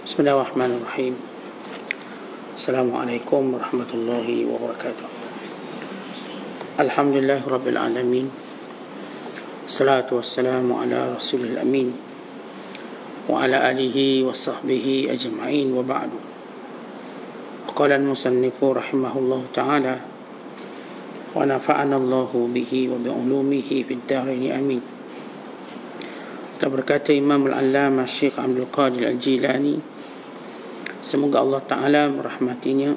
Bismillahirrahmanirrahim. Assalamualaikum warahmatullahi wabarakatuh. Alhamdulillahirabbil alamin. Salatu wassalamu ala rasulil amin wa ala alihi wa sahbihi ajma'in wa ba'du. Qala al-musannifu rahimahullahu ta'ala wa nafa'ana Allahu bihi wa bi'ulumihi fid dharain amin. Berkata Imam Al-Allamah Syekh Abdul Qadir Al-Jilani, semoga Allah Ta'ala merahmatinya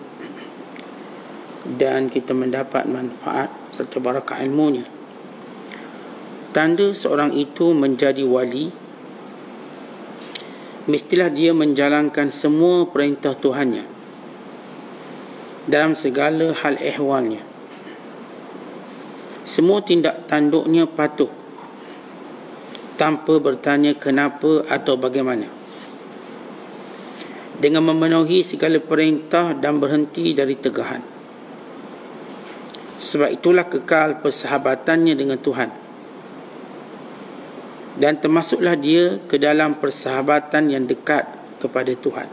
dan kita mendapat manfaat serta barakah ilmunya. Tanda seorang itu menjadi wali, mestilah dia menjalankan semua perintah Tuhannya dalam segala hal ehwalnya. Semua tindak tanduknya patuh tanpa bertanya kenapa atau bagaimana, dengan memenuhi segala perintah dan berhenti dari tegahan. Sebab itulah kekal persahabatannya dengan Tuhan, dan termasuklah dia ke dalam persahabatan yang dekat kepada Tuhan,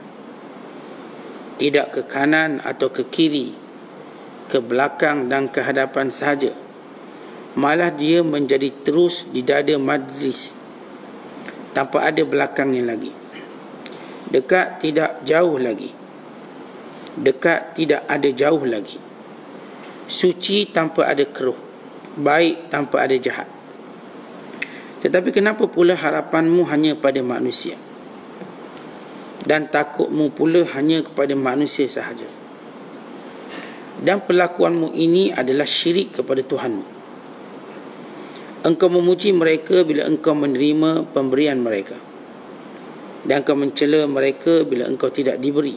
tidak ke kanan atau ke kiri, ke belakang dan ke hadapan sahaja. Malah dia menjadi terus di dada majlis tanpa ada belakangnya lagi. Dekat tidak jauh lagi, dekat tidak ada jauh lagi. Suci tanpa ada keruh, baik tanpa ada jahat. Tetapi kenapa pula harapanmu hanya pada manusia, dan takutmu pula hanya kepada manusia sahaja? Dan perlakuanmu ini adalah syirik kepada Tuhanmu. Engkau memuji mereka bila engkau menerima pemberian mereka, dan engkau mencela mereka bila engkau tidak diberi.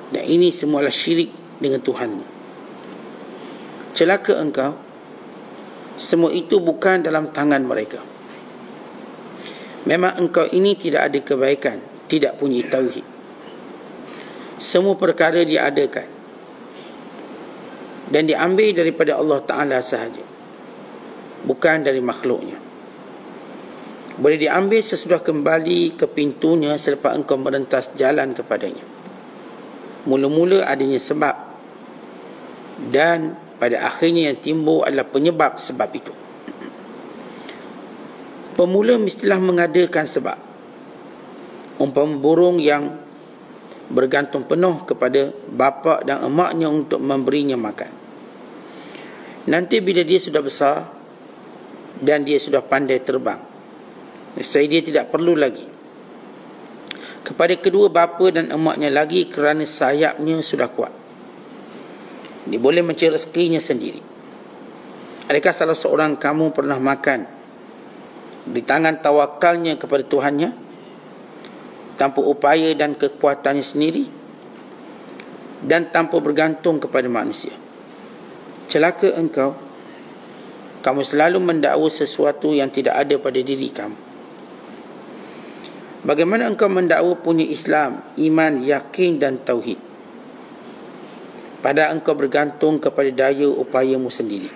Dan ini semualah syirik dengan Tuhanmu. Celaka engkau, semua itu bukan dalam tangan mereka. Memang engkau ini tidak ada kebaikan, tidak punya tauhid. Semua perkara diadakan dan diambil daripada Allah Ta'ala sahaja, bukan dari makhluknya. Boleh diambil sesudah kembali ke pintunya selepas engkau merentas jalan kepadanya. Mula-mula adanya sebab, dan pada akhirnya yang timbul adalah penyebab sebab itu. Pemula mestilah mengadakan sebab. Umpama burung yang bergantung penuh kepada bapa dan emaknya untuk memberinya makan. Nanti bila dia sudah besar dan dia sudah pandai terbang, saya dia tidak perlu lagi kepada kedua bapa dan emaknya lagi, kerana sayapnya sudah kuat. Dia boleh mencari rezekinya sendiri. Adakah salah seorang kamu pernah makan di tangan tawakalnya kepada Tuhannya, tanpa upaya dan kekuatannya sendiri, dan tanpa bergantung kepada manusia? Celaka engkau, kamu selalu mendakwa sesuatu yang tidak ada pada diri kamu. Bagaimana engkau mendakwa punya Islam, iman, yakin dan tauhid, padahal engkau bergantung kepada daya upayamu sendiri,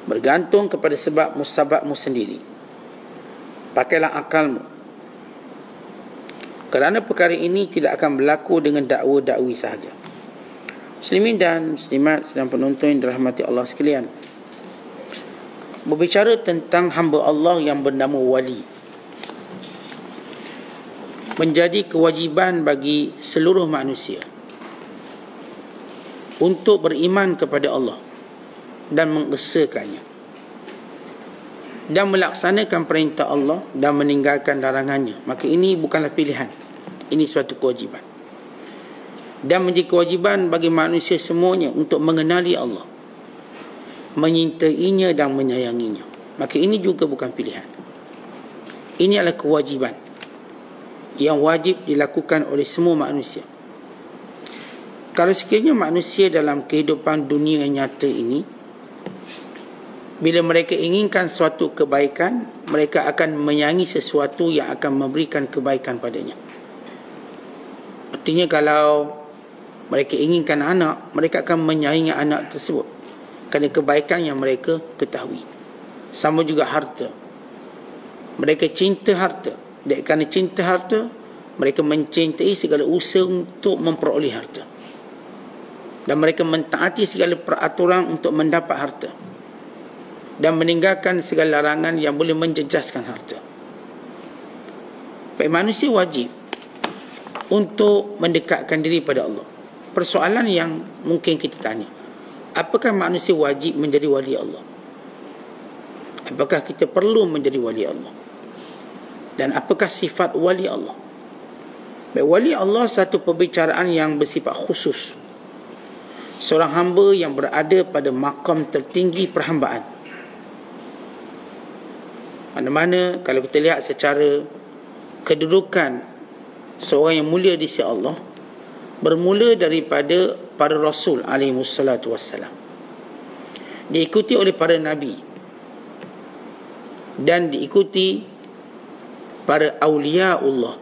bergantung kepada sebab musababmu sendiri. Pakailah akalmu, kerana perkara ini tidak akan berlaku dengan dakwa-dakwi sahaja. Muslimin dan muslimat sedang penonton yang dirahmati Allah sekalian, berbicara tentang hamba Allah yang bernama wali, menjadi kewajiban bagi seluruh manusia untuk beriman kepada Allah dan mengesahkannya, dan melaksanakan perintah Allah dan meninggalkan larangannya. Maka ini bukanlah pilihan, ini suatu kewajiban, dan menjadi kewajiban bagi manusia semuanya untuk mengenali Allah, menyintainya dan menyayanginya. Maka ini juga bukan pilihan, ini adalah kewajiban yang wajib dilakukan oleh semua manusia. Kalau sekiranya manusia dalam kehidupan dunia yang nyata ini, bila mereka inginkan suatu kebaikan, mereka akan menyayangi sesuatu yang akan memberikan kebaikan padanya. Artinya kalau mereka inginkan anak, mereka akan menyayangi anak tersebut kerana kebaikan yang mereka ketahui. Sama juga harta. Mereka cinta harta. Dan kerana cinta harta, Mereka mencintai segala usaha untuk memperoleh harta. Dan mereka mentaati segala peraturan untuk mendapat harta. Dan meninggalkan segala larangan yang boleh menjejaskan harta. Baik, manusia wajib untuk mendekatkan diri pada Allah. Persoalan yang mungkin kita tanya, apakah manusia wajib menjadi wali Allah? Apakah kita perlu menjadi wali Allah? Dan apakah sifat wali Allah? Baik, wali Allah satu perbicaraan yang bersifat khusus. Seorang hamba yang berada pada makam tertinggi perhambaan. Mana-mana kalau kita lihat secara kedudukan seorang yang mulia di sisi Allah, bermula daripada para Rasul alaihissalatu wassalam, diikuti oleh para Nabi, dan diikuti para awliya Allah,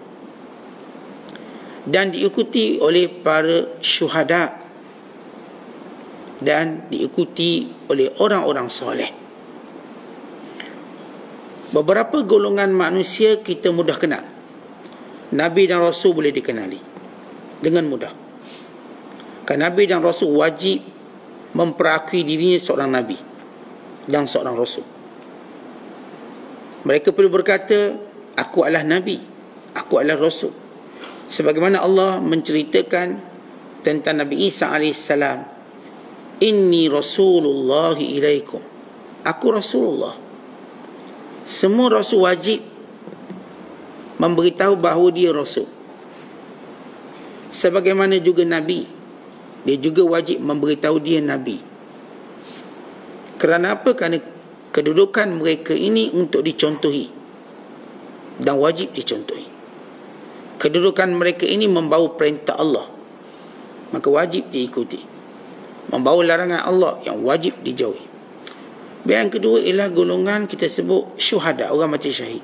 dan diikuti oleh para syuhada, dan diikuti oleh orang-orang soleh. Beberapa golongan manusia kita mudah kenal. Nabi dan Rasul boleh dikenali dengan mudah. Kerana Nabi dan Rasul wajib memperakui dirinya seorang Nabi dan seorang Rasul. Mereka perlu berkata, aku adalah Nabi, aku adalah Rasul. Sebagaimana Allah menceritakan tentang Nabi Isa AS, Inni Rasulullah ilaikum, aku Rasulullah. Semua Rasul wajib memberitahu bahawa dia Rasul. Sebagaimana juga Nabi, dia juga wajib memberitahu dia Nabi. Kerana apa? Kerana kedudukan mereka ini untuk dicontohi dan wajib dicontohi. Kedudukan mereka ini membawa perintah Allah, maka wajib diikuti. Membawa larangan Allah yang wajib dijauhi. Yang kedua ialah golongan kita sebut syuhada, orang mati syahid.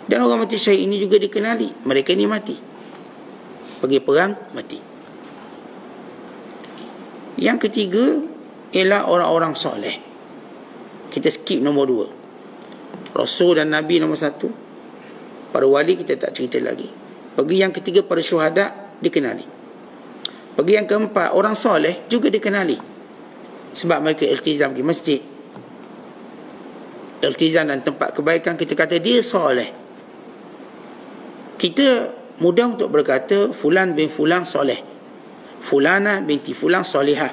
Dan orang mati syahid ini juga dikenali, mereka ini mati, pergi perang, mati. Yang ketiga ialah orang-orang soleh. Kita skip nombor 2, Rasul dan Nabi nombor 1. Para wali kita tak cerita lagi. Pergi yang ketiga, para syuhada dikenali. Pergi yang keempat, orang soleh juga dikenali, sebab mereka iltizam pergi masjid, iltizam dan tempat kebaikan. Kita kata dia soleh. Kita mudah untuk berkata fulan bin fulan soleh, fulana binti fulan solihah.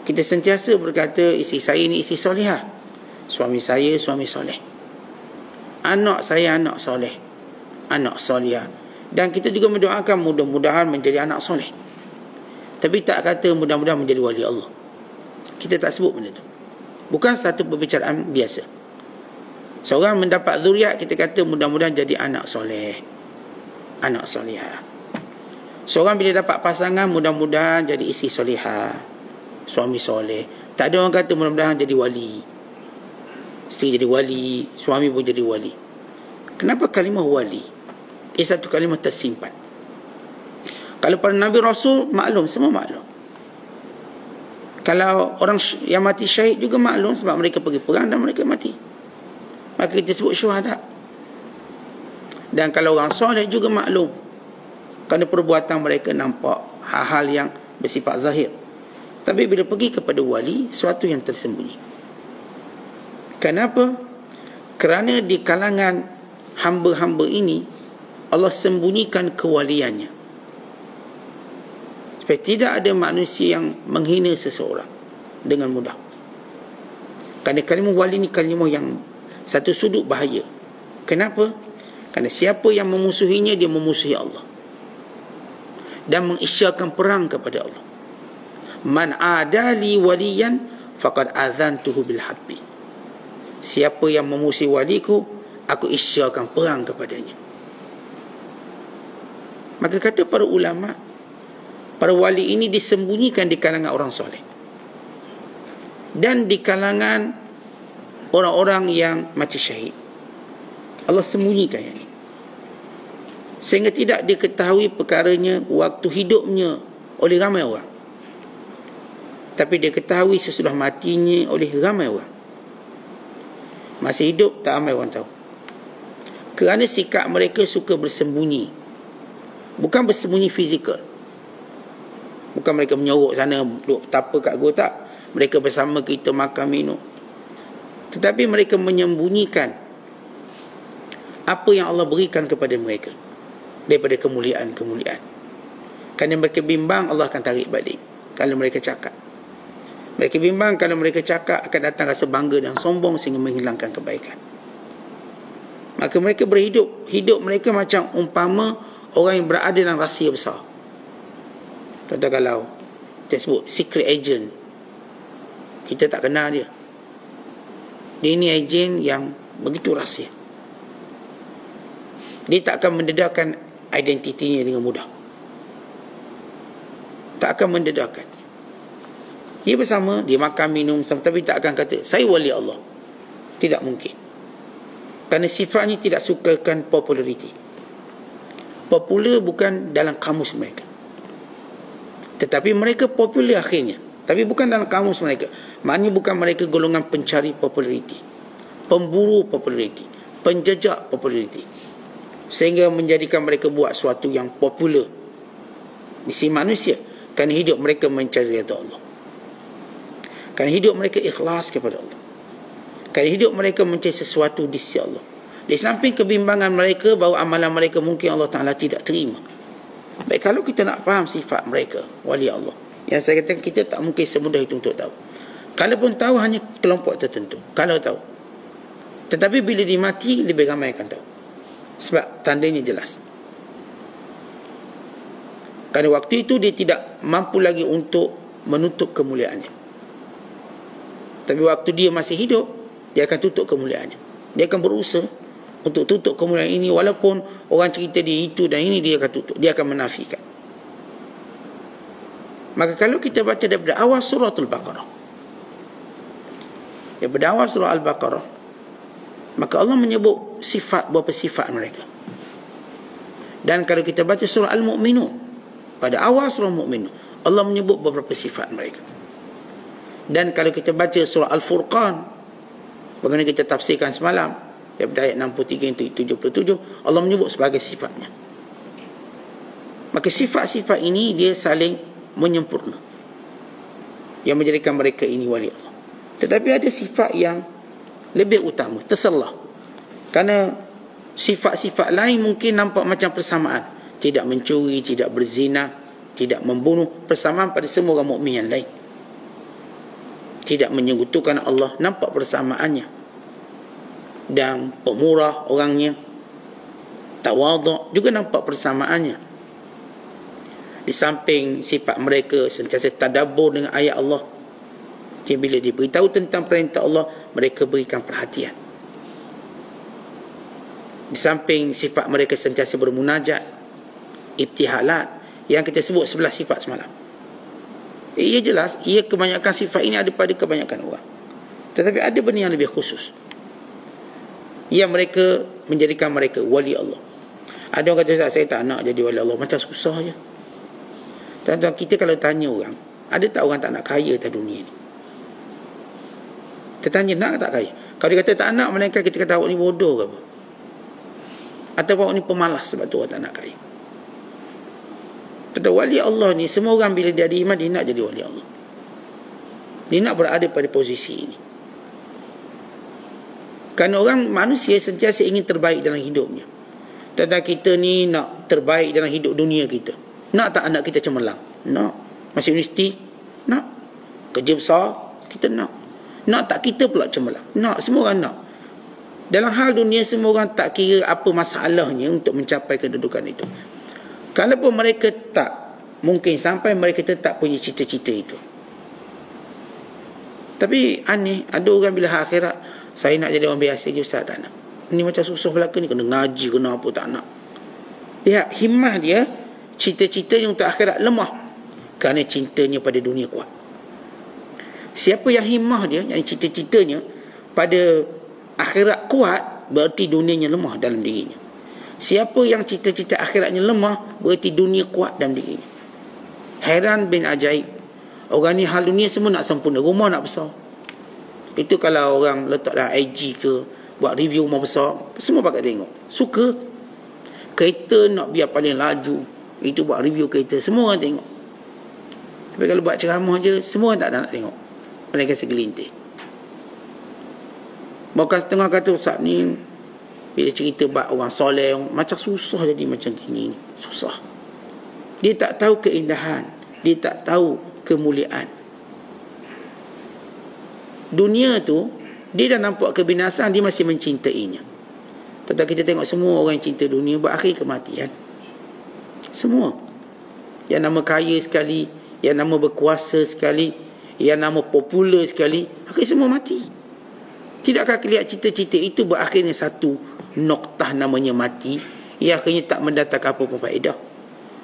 Kita sentiasa berkata isteri saya ni isteri solihah, suami saya suami soleh, anak saya anak soleh, anak solihah. Dan kita juga mendoakan mudah-mudahan menjadi anak soleh. Tapi tak kata mudah-mudahan menjadi wali Allah. Kita tak sebut benda tu. Bukan satu perbicaraan biasa. Seorang mendapat zuriat, kita kata mudah-mudahan jadi anak soleh, anak solihah. Seorang bila dapat pasangan, mudah-mudahan jadi isteri solihah, suami soleh. Tak ada orang kata mudah-mudahan jadi wali, isteri jadi wali, suami pun jadi wali. Kenapa kalimah wali? Ia satu kalimah tersimpan. Kalau para Nabi Rasul, maklum, semua maklum. Kalau orang yang mati syahid juga maklum, sebab mereka pergi perang dan mereka mati, maka kita sebut syuhada. Dan kalau orang soleh juga maklum, kerana perbuatan mereka nampak hal-hal yang bersifat zahir. Tapi bila pergi kepada wali, sesuatu yang tersembunyi. Kenapa? Kerana di kalangan hamba-hamba ini Allah sembunyikan kewaliannya, supaya tidak ada manusia yang menghina seseorang dengan mudah. Kerana kalimah wali ni kalimah yang satu sudut bahaya. Kenapa? Kerana siapa yang memusuhinya, dia memusuhi Allah dan mengisyarkan perang kepada Allah. Man adali waliyan faqad azantuhu bil harbi. Siapa yang memusuhi waliku, aku isyarkan perang kepadanya. Maka kata para ulama, para wali ini disembunyikan di kalangan orang soleh dan di kalangan orang-orang yang mati syahid. Allah sembunyikan ini, sehingga tidak diketahui perkaranya waktu hidupnya oleh ramai orang, tapi diketahui sesudah matinya oleh ramai orang. Masih hidup tak ramai orang tahu, Kerana sikap mereka suka bersembunyi. Bukan bersembunyi fizikal. Bukan mereka menyorok sana, duduk tapa kat gua, tak. Mereka bersama kita makan minum. Tetapi mereka menyembunyikan apa yang Allah berikan kepada mereka daripada kemuliaan-kemuliaan. Kerana mereka bimbang, Allah akan tarik balik kalau mereka cakap. Mereka bimbang kalau mereka cakap akan datang rasa bangga dan sombong sehingga menghilangkan kebaikan. Maka mereka hidup mereka macam umpama orang yang berada dalam rahsia besar. Contoh kalau kita sebut secret agent, kita tak kenal dia. Dia ni ejen yang begitu rahsia. Dia tak akan mendedahkan identitinya dengan mudah. Tak akan mendedahkan. Dia bersama, dia makan minum sama, tapi tak akan kata saya wali Allah. Tidak mungkin. Kerana sifatnya tidak sukakan populariti. Popular bukan dalam kamus mereka. Tetapi mereka popular akhirnya. Tapi bukan dalam kamus mereka. Maknanya bukan mereka golongan pencari populariti, pemburu populariti, penjejak populariti, sehingga menjadikan mereka buat sesuatu yang popular di sisi manusia. Kerana hidup mereka mencari redha Allah. Kerana hidup mereka ikhlas kepada Allah. Kerana hidup mereka mencari sesuatu di sisi Allah. Di samping kebimbangan mereka bahawa amalan mereka mungkin Allah Ta'ala tidak terima. Baik, kalau kita nak faham sifat mereka, wali Allah, yang saya katakan kita tak mungkin semudah itu untuk tahu. Kalaupun tahu hanya kelompok tertentu, kalau tahu. Tetapi bila dimati, lebih ramai akan tahu. Sebab tandanya jelas. Kerana waktu itu dia tidak mampu lagi untuk menutup kemuliaannya. Tapi waktu dia masih hidup, dia akan tutup kemuliaannya. Dia akan berusaha untuk tutup kemuliaan ini, walaupun orang cerita dia itu dan ini, dia akan tutup. Dia akan menafikan. Maka kalau kita baca daripada awal suratul Baqarah, daripada awal surah Al-Baqarah, maka Allah menyebut beberapa sifat mereka. Dan kalau kita baca surah Al-Mu'minun, pada awal surah Al-Mu'minun, Allah menyebut beberapa sifat mereka. Dan kalau kita baca surah Al-Furqan, bagaimana kita tafsirkan semalam, daripada ayat 63 hingga 77, Allah menyebut sebagai sifatnya. Maka sifat-sifat ini dia saling menyempurna, yang menjadikan mereka ini wali Allah. Tetapi ada sifat yang lebih utama, terselah. Kerana sifat-sifat lain mungkin nampak macam persamaan. Tidak mencuri, tidak berzina, tidak membunuh. Persamaan pada semua orang mukmin yang lain. Tidak menyekutukan Allah, nampak persamaannya. Dan pemurah orangnya, tawaduk, juga nampak persamaannya. Di samping sifat mereka sentiasa tadabbur dengan ayat Allah. Jadi bila diberitahu tentang perintah Allah, mereka berikan perhatian. Di samping sifat mereka sentiasa bermunajat, ibtihalat, yang kita sebut 11 sifat semalam. Ia jelas, ia kebanyakan sifat ini ada pada kebanyakan orang. Tetapi ada benda yang lebih khusus, yang mereka menjadikan mereka wali Allah. Ada orang kata, saya tak nak jadi wali Allah, macam susah je. Tuan-tuan, kita kalau tanya orang, ada tak orang tak nak kaya atas dunia ni? Kita tanya, nak tak kaya? Kalau dia kata tak nak, melainkan kita kata awak ni bodoh ke apa? Atau awak ni pemalas sebab tu awak tak nak kaya. Kata wali Allah ni, semua orang bila dia ada iman, dia nak jadi wali Allah. Dia nak berada pada posisi ini. Kerana orang manusia sentiasa ingin terbaik dalam hidupnya. Tentang kita ni nak terbaik dalam hidup dunia kita. Nak tak anak kita cemerlang? Nak. Masuk universiti? Nak. Kerja besar? Kita nak. Nak tak kita pula cemerlang? Nak. Semua orang nak. Dalam hal dunia, semua orang tak kira apa masalahnya untuk mencapai kedudukan itu. Kalaupun mereka tak, mungkin sampai mereka tetap punya cita-cita itu. Tapi aneh, ada orang bila akhirat, saya nak jadi orang biasa je, Ustaz, tak nak. Ini macam susah belaka ni, kena ngaji, kena apa, tak nak. Lihat, himmah dia, cita-citanya untuk akhirat lemah. Kerana cintanya pada dunia kuat. Siapa yang himmah dia, yang cita-citanya pada akhirat kuat, berarti dunianya lemah dalam dirinya. Siapa yang cita-cita akhiratnya lemah, berarti dunia kuat dalam dirinya. Heran bin ajaib. Orang ni hal dunia semua nak sempurna. Rumah nak besar. Itu kalau orang letak dalam IG ke, buat review rumah besar, semua pakat tengok. Suka. Kereta nak biar paling laju, itu buat review kereta, semua orang tengok. Tapi kalau buat ceramah je, semua orang tak nak tengok. Mereka segelintir. Bukan setengah kata Ustaz ni bila cerita bab orang soleh, macam susah jadi macam gini. Susah. Dia tak tahu keindahan, dia tak tahu kemuliaan. Dunia tu, dia dah nampak kebinasaan, dia masih mencintainya. Tetapi kita tengok semua orang yang cinta dunia berakhir kematian. Semua. Yang nama kaya sekali, yang nama berkuasa sekali, yang nama popular sekali, akhir semua mati. Tidakkah kelihatan cita-cita itu berakhirnya satu noktah namanya mati, yang akhirnya tak mendatangkan apa-apa faedah.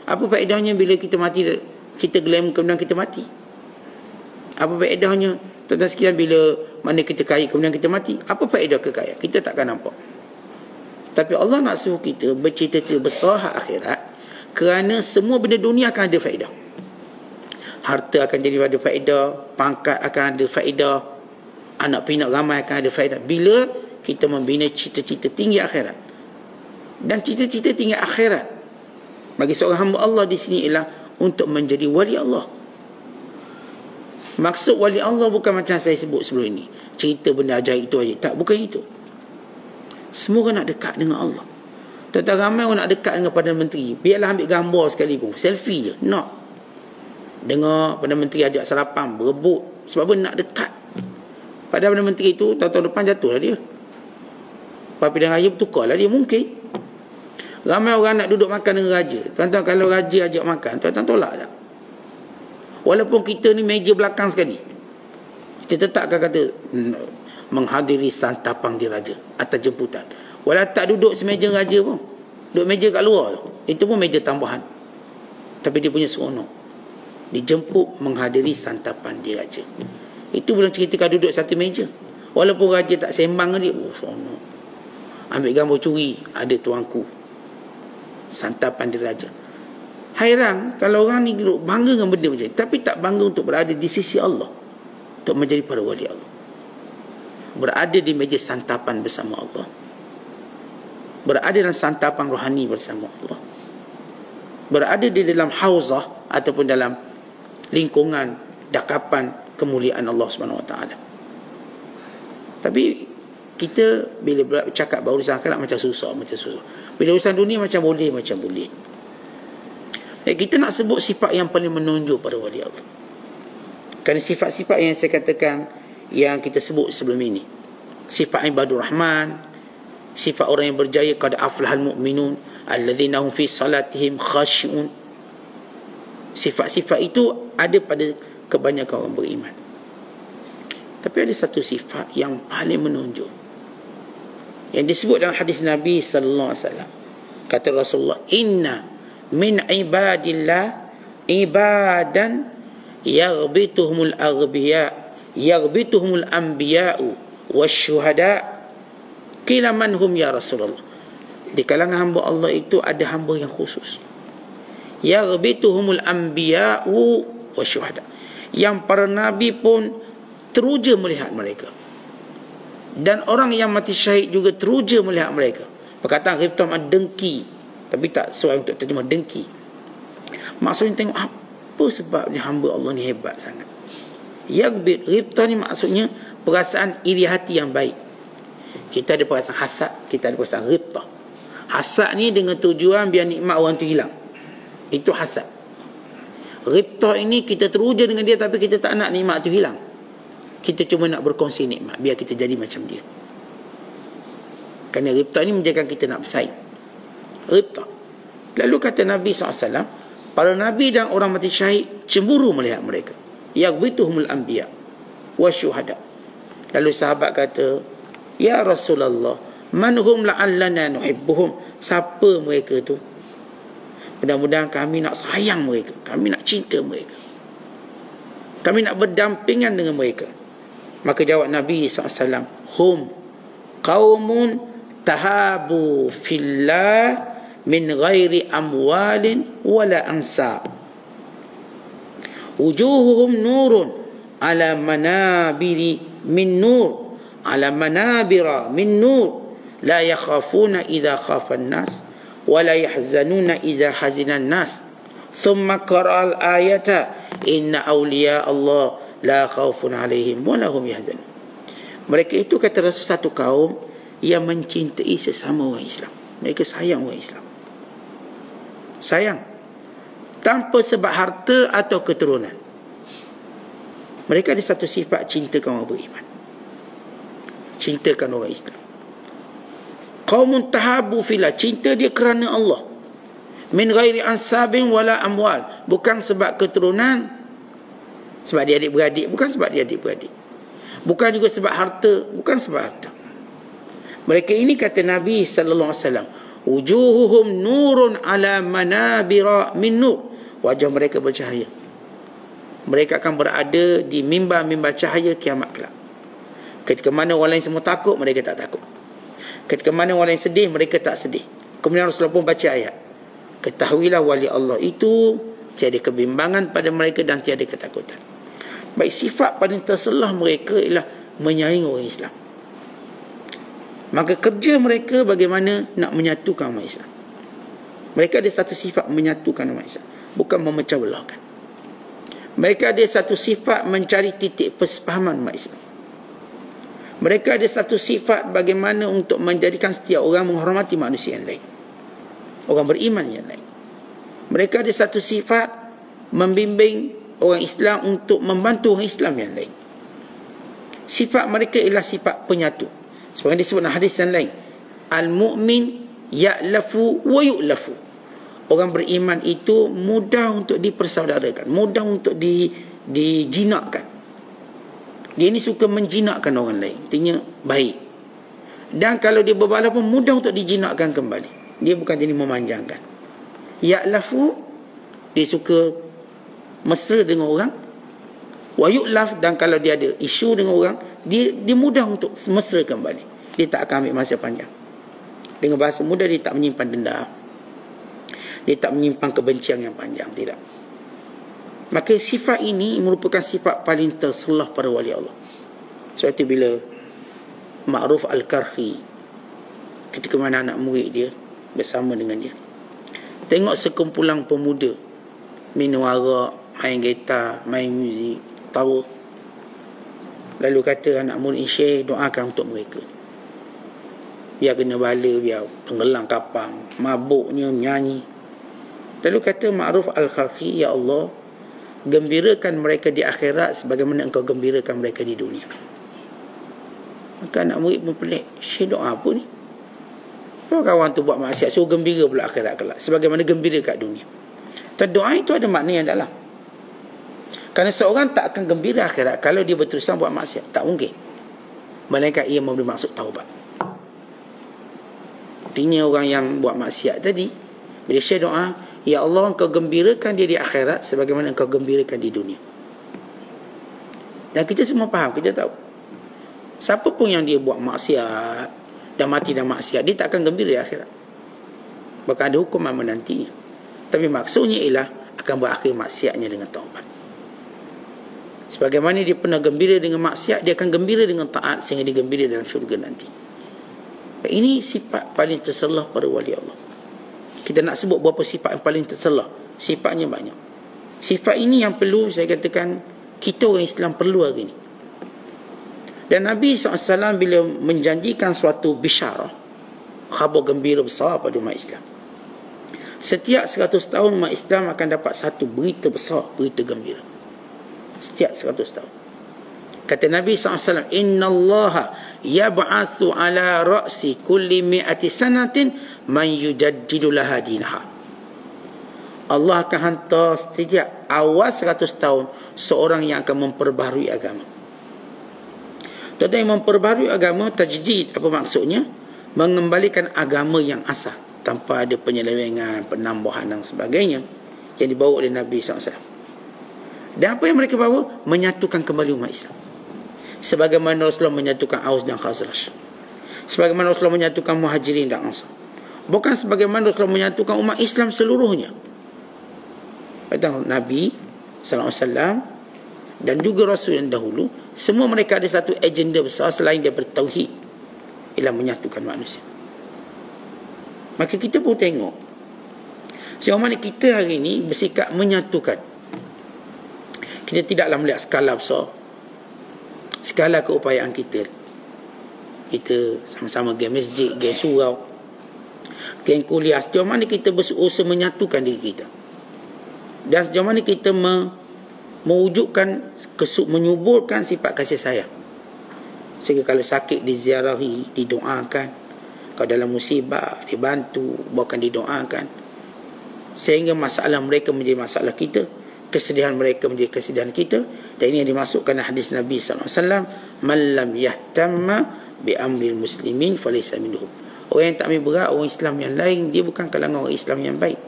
Apa faedahnya bila kita mati, kita glamour kemudian kita mati? Apa faedahnya tuan-tuan sekalian bila mana kita kaya kemudian kita mati? Apa faedah kekayaan? Kita takkan nampak. Tapi Allah nak suruh kita bercita-cita besar hak akhirat, kerana semua benda dunia akan ada faedah. Harta akan jadi ada faedah, pangkat akan ada faedah, anak pinak ramai akan ada faedah bila kita membina cita-cita tinggi akhirat. Dan cita-cita tinggi akhirat bagi seorang hamba Allah di sini ialah untuk menjadi wali Allah. Maksud wali Allah bukan macam saya sebut sebelum ini, cerita benda ajaib itu aja. Tak, bukan itu. Semua orang nak dekat dengan Allah. Tuan-tuan, ramai orang nak dekat dengan Perdana Menteri. Biarlah ambil gambar sekali pun, selfie je. Nak dengar Perdana Menteri ajak sarapan, berebut. Sebab apa? Nak dekat. Padahal Perdana Menteri itu tahun-tahun depan jatuhlah dia. Lepas pilihan raya bertukarlah dia, mungkin. Ramai orang nak duduk makan dengan raja. Tuan-tuan, kalau raja ajak makan, tuan-tuan tolak tak? Walaupun kita ni meja belakang sekali, kita tetapkan kata menghadiri santapan di raja atas jemputan. Walau tak duduk semeja raja pun, duduk meja kat luar tu, itu pun meja tambahan. Tapi dia punya seronok, dijemput menghadiri santapan di raja. Itu belum ceritakan duduk satu meja. Walaupun raja tak sembang dia, oh seronok. Ambil gambar curi, ada tuanku, santapan di raja. Hairan kalau orang ni bangga dengan benda macam ni, tapi tak bangga untuk berada di sisi Allah, untuk menjadi para wali Allah, berada di meja santapan bersama Allah, berada dalam santapan rohani bersama Allah, berada di dalam hauzah ataupun dalam lingkungan dakapan kemuliaan Allah SWT. Tapi kita bila bercakap bahawa urusan akhirat macam susah. Bila urusan dunia macam boleh. Kita nak sebut sifat yang paling menonjol pada wali Allah. Kerana sifat-sifat yang saya katakan, yang kita sebut sebelum ini, sifat ibadur rahman, sifat orang yang berjaya, qad aflahal mu'minun alladzina hum fi salatihim khashi'un. Sifat-sifat itu ada pada kebanyakan orang beriman. Tapi ada satu sifat yang paling menonjol, yang disebut dalam hadis Nabi sallallahu alaihi wasallam. Kata Rasulullah, inna min ibadillah ibadan yaghbituhumul aghbiya yaghbituhumul anbiya'u wasyuhada. Qila man hum ya Rasulullah? Di kalangan hamba Allah itu ada hamba yang khusus, yaghbituhumul anbiya'u wasyuhada, yang para nabi pun teruja melihat mereka, dan orang yang mati syahid juga teruja melihat mereka. Perkataan ghibtah dengki, tapi tak sesuai untuk terjemah dengki. Maksudnya tengok apa sebabnya hamba Allah ni hebat sangat. Yaghbit, ghibtah ni maksudnya perasaan iri hati yang baik. Kita ada perasaan hasad, kita ada perasaan ghibtah. Hasad ni dengan tujuan biar nikmat orang tu hilang, itu hasad. Ghibtah ini kita teruja dengan dia, tapi kita tak nak nikmat tu hilang. Kita cuma nak berkongsi nikmat, biar kita jadi macam dia. Kerana ghibtah ini menjadikan kita nak bersaing. Ghibtah. Lalu kata Nabi SAW, para nabi dan orang mati syahid cemburu melihat mereka. Yaghbituhumul anbiya wasyuhada. Lalu sahabat kata, ya Rasulullah, man hum la'allana nuhibbuhum? Siapa mereka tu? Mudah-mudahan kami nak sayang mereka, kami nak cinta mereka, kami nak berdampingan dengan mereka. Maka jawab Nabi SAW, hum qaumun tahabu fillah min ghairi amwalin wala ansab, wujuhuhum nurun ala manabiri min nur, ala manabira min nur la yakhafuna idza khafa an-nas wa la yahzanuna idza hazina an-nas thumma qara al-ayata inna awliya Allah la khaufun alaihim wa lahum yahzanun. Mereka itu kata Rasul satu kaum yang mencintai sesama orang Islam. Mereka sayang orang Islam. Sayang. Tanpa sebab harta atau keturunan. Mereka ada satu sifat, cintakan orang beriman. Cintakan orang Islam. Qaumun tahabu fillah, cinta dia kerana Allah. Min ghairi ansabin wala amwal, bukan sebab keturunan, sebab dia adik-beradik, bukan sebab dia adik-beradik. Bukan juga sebab harta, bukan sebab harta. Mereka ini kata Nabi sallallahu alaihi wasallam, wujuhuhum nurun ala manabira min nur. Wajah mereka bercahaya. Mereka akan berada di mimbar-mimbar cahaya kiamat kelak. Ketika mana orang lain semua takut, mereka tak takut. Ketika mana orang lain sedih, mereka tak sedih. Kemudian Rasulullah pun baca ayat, ketahuilah wali Allah itu tiada kebimbangan pada mereka dan tiada ketakutan. Baik, sifat paling terselah mereka ialah menyayangi orang Islam. Maka kerja mereka bagaimana nak menyatukan umat Islam. Mereka ada satu sifat menyatukan umat Islam, bukan memecah belahkan. Mereka ada satu sifat mencari titik persefahaman umat Islam. Mereka ada satu sifat bagaimana untuk menjadikan setiap orang menghormati manusia yang lain, orang beriman yang lain. Mereka ada satu sifat membimbing orang Islam untuk membantu orang Islam yang lain. Sifat mereka ialah sifat penyatu. Seperti disebut dalam hadis yang lain, al-mu'min ya'lafu wa yu'lafu. Orang beriman itu mudah untuk dipersaudarakan, mudah untuk dijinakkan. Dia ini suka menjinakkan orang lain, artinya baik. Dan kalau dia berbala pun mudah untuk dijinakkan kembali. Dia bukan jenis memanjangkan. Ya'lafu, dia suka mesra dengan orang. Wa yu'laf, dan kalau dia ada isu dengan orang, dia mudah untuk mesra kembali. Dia tak akan ambil masa panjang. Dengan bahasa mudah, dia tak menyimpan dendam. Dia tak menyimpan kebencian yang panjang. Tidak. Maka sifat ini merupakan sifat paling terselah para wali Allah. Sebab itu bila Ma'ruf Al-Karhi, ketika mana anak murid dia bersama dengan dia, tengok sekumpulan pemuda minum arak, main gitar, main muzik, tawa. Lalu kata anak murid, Syekh, doakan untuk mereka. Biar kena bala, biar tenggelam kapang, mabuknya menyanyi. Lalu kata Ma'ruf Al-Karhi, ya Allah, gembirakan mereka di akhirat sebagaimana engkau gembirakan mereka di dunia. Maka anak murid pun pelik, Syekh doa apa ni? Kalau kawan tu buat maksiat, suruh gembira pula akhirat kelak, sebagaimana gembira kat dunia. Dan doa itu ada makna yang dalam. Kerana seorang tak akan gembira akhirat kalau dia berterusan buat maksiat. Tak mungkin. Melainkan ia memberi maksud taubat. Artinya orang yang buat maksiat tadi, bila Syekh doa, ya Allah, engkau gembirakan dia di akhirat sebagaimana engkau gembirakan di dunia. Dan kita semua faham, kita tahu, siapa pun yang dia buat maksiat dan mati dalam maksiat, dia tak akan gembira di akhirat. Bahkan ada hukuman menantinya. Tapi maksudnya ialah akan berakhir maksiatnya dengan taubat. Sebagaimana dia pernah gembira dengan maksiat, dia akan gembira dengan taat sehingga dia gembira dalam syurga nanti. Ini sifat paling terselah pada wali Allah. Kita nak sebut berapa sifat yang paling terselah. Sifatnya banyak. Sifat ini yang perlu, saya katakan, kita orang Islam perlu hari ini. Dan Nabi SAW bila menjanjikan suatu bisyarah, khabar gembira besar pada umat Islam. Setiap 100 tahun umat Islam akan dapat satu berita besar, berita gembira. Setiap 100 tahun. Kata Nabi SAW, Inna Allaha yab'athu ala ra'si kulli mi'ati sanatin man yujaddidu laha dinaha. Allah akan hantar setiap awal 100 tahun seorang yang akan memperbaharui agama. Tentang yang memperbaharui agama, tajdid, apa maksudnya? Mengembalikan agama yang asal, tanpa ada penyelewengan, penambahan dan sebagainya yang dibawa oleh Nabi SAW. Dan apa yang mereka bawa? Menyatukan kembali umat Islam. Sebagaimana Rasulullah menyatukan Aus dan Khazraj. Sebagaimana Rasulullah menyatukan Muhajirin dan Ansar. Bukan sebagaimana Rasulullah menyatukan umat Islam seluruhnya. Kata Nabi SAW, dan juga Rasul yang dahulu, semua mereka ada satu agenda besar selain daripada tauhid, ialah menyatukan manusia. Maka kita pun tengok sejauh mana kita hari ini bersikap menyatukan. Kita tidaklah melihat skala besar, skala keupayaan kita. Kita sama-sama geng masjid, geng surau, geng kuliah, sejauh mana kita berusaha menyatukan diri kita. Dan sejauh mana kita mewujudkan, menyuburkan sifat kasih sayang. Sehingga kalau sakit diziarahi, didoakan. Kalau dalam musibah dibantu, bahkan didoakan. Sehingga masalah mereka menjadi masalah kita, kesedihan mereka menjadi kesedihan kita. Dan ini yang dimasukkan dalam hadis Nabi SAW, man lam yahtamma bi amril muslimin falaysa minhum. Orang yang tak ambil berat orang Islam yang lain, dia bukan kalangan orang Islam yang baik.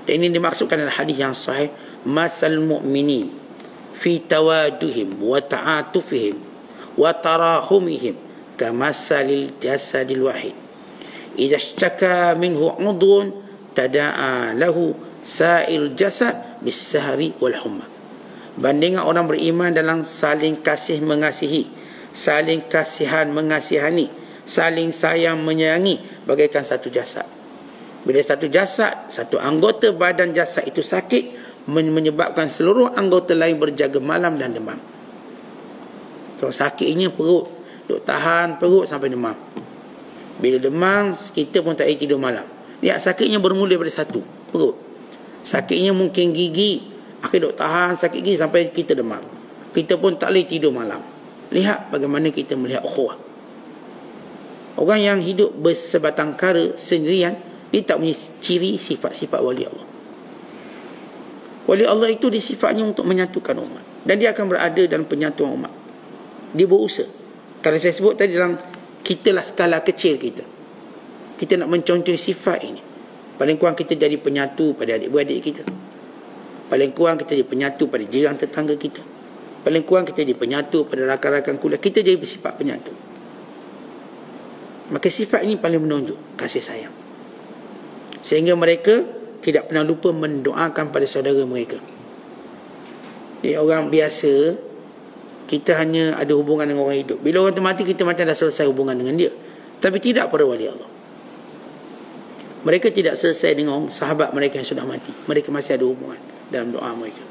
Dan ini dimaksudkan dalam hadis yang sahih, masal mu'minin fi tawaduhim wa ta'atufihim wa tarahumihim kamasalil jasadil wahid idza ishtaka minhu 'udhun tada'a lahu sa'il jasad bis-sahri wal humma. Bandingan orang beriman dalam saling kasih mengasihi, saling kasihan mengasihani, saling sayang menyayangi bagaikan satu jasad. Bila satu jasad, satu anggota badan jasad itu sakit, menyebabkan seluruh anggota lain berjaga malam dan demam. So, sakitnya perut, duk tahan perut sampai demam. Bila demam, kita pun tak boleh tidur malam. Lihat, sakitnya bermula daripada satu, perut. Sakitnya mungkin gigi, akhir duk tahan sakit gigi sampai kita demam. Kita pun tak boleh tidur malam. Lihat bagaimana kita melihat ukhuwah. Orang yang hidup bersebatang kara sendirian, dia tak punya ciri sifat-sifat wali Allah. Wali Allah itu disifatnya untuk menyatukan umat. Dan dia akan berada dalam penyatuan umat. Dia berusaha. Kalau saya sebut tadi, dalam kita lah skala kecil kita. Kita nak mencontoh sifat ini. Paling kurang kita jadi penyatu pada adik-beradik kita. Paling kurang kita jadi penyatu pada jiran tetangga kita. Paling kurang kita jadi penyatu pada rakan-rakan kuliah. Kita jadi bersifat penyatu. Maka sifat ini paling menonjol kasih sayang. Sehingga mereka tidak pernah lupa mendoakan pada saudara mereka. Jadi orang biasa, kita hanya ada hubungan dengan orang hidup. Bila orang tu mati, kita macam dah selesai hubungan dengan dia. Tapi tidak para wali Allah. Mereka tidak selesai dengan sahabat mereka yang sudah mati. Mereka masih ada hubungan dalam doa mereka.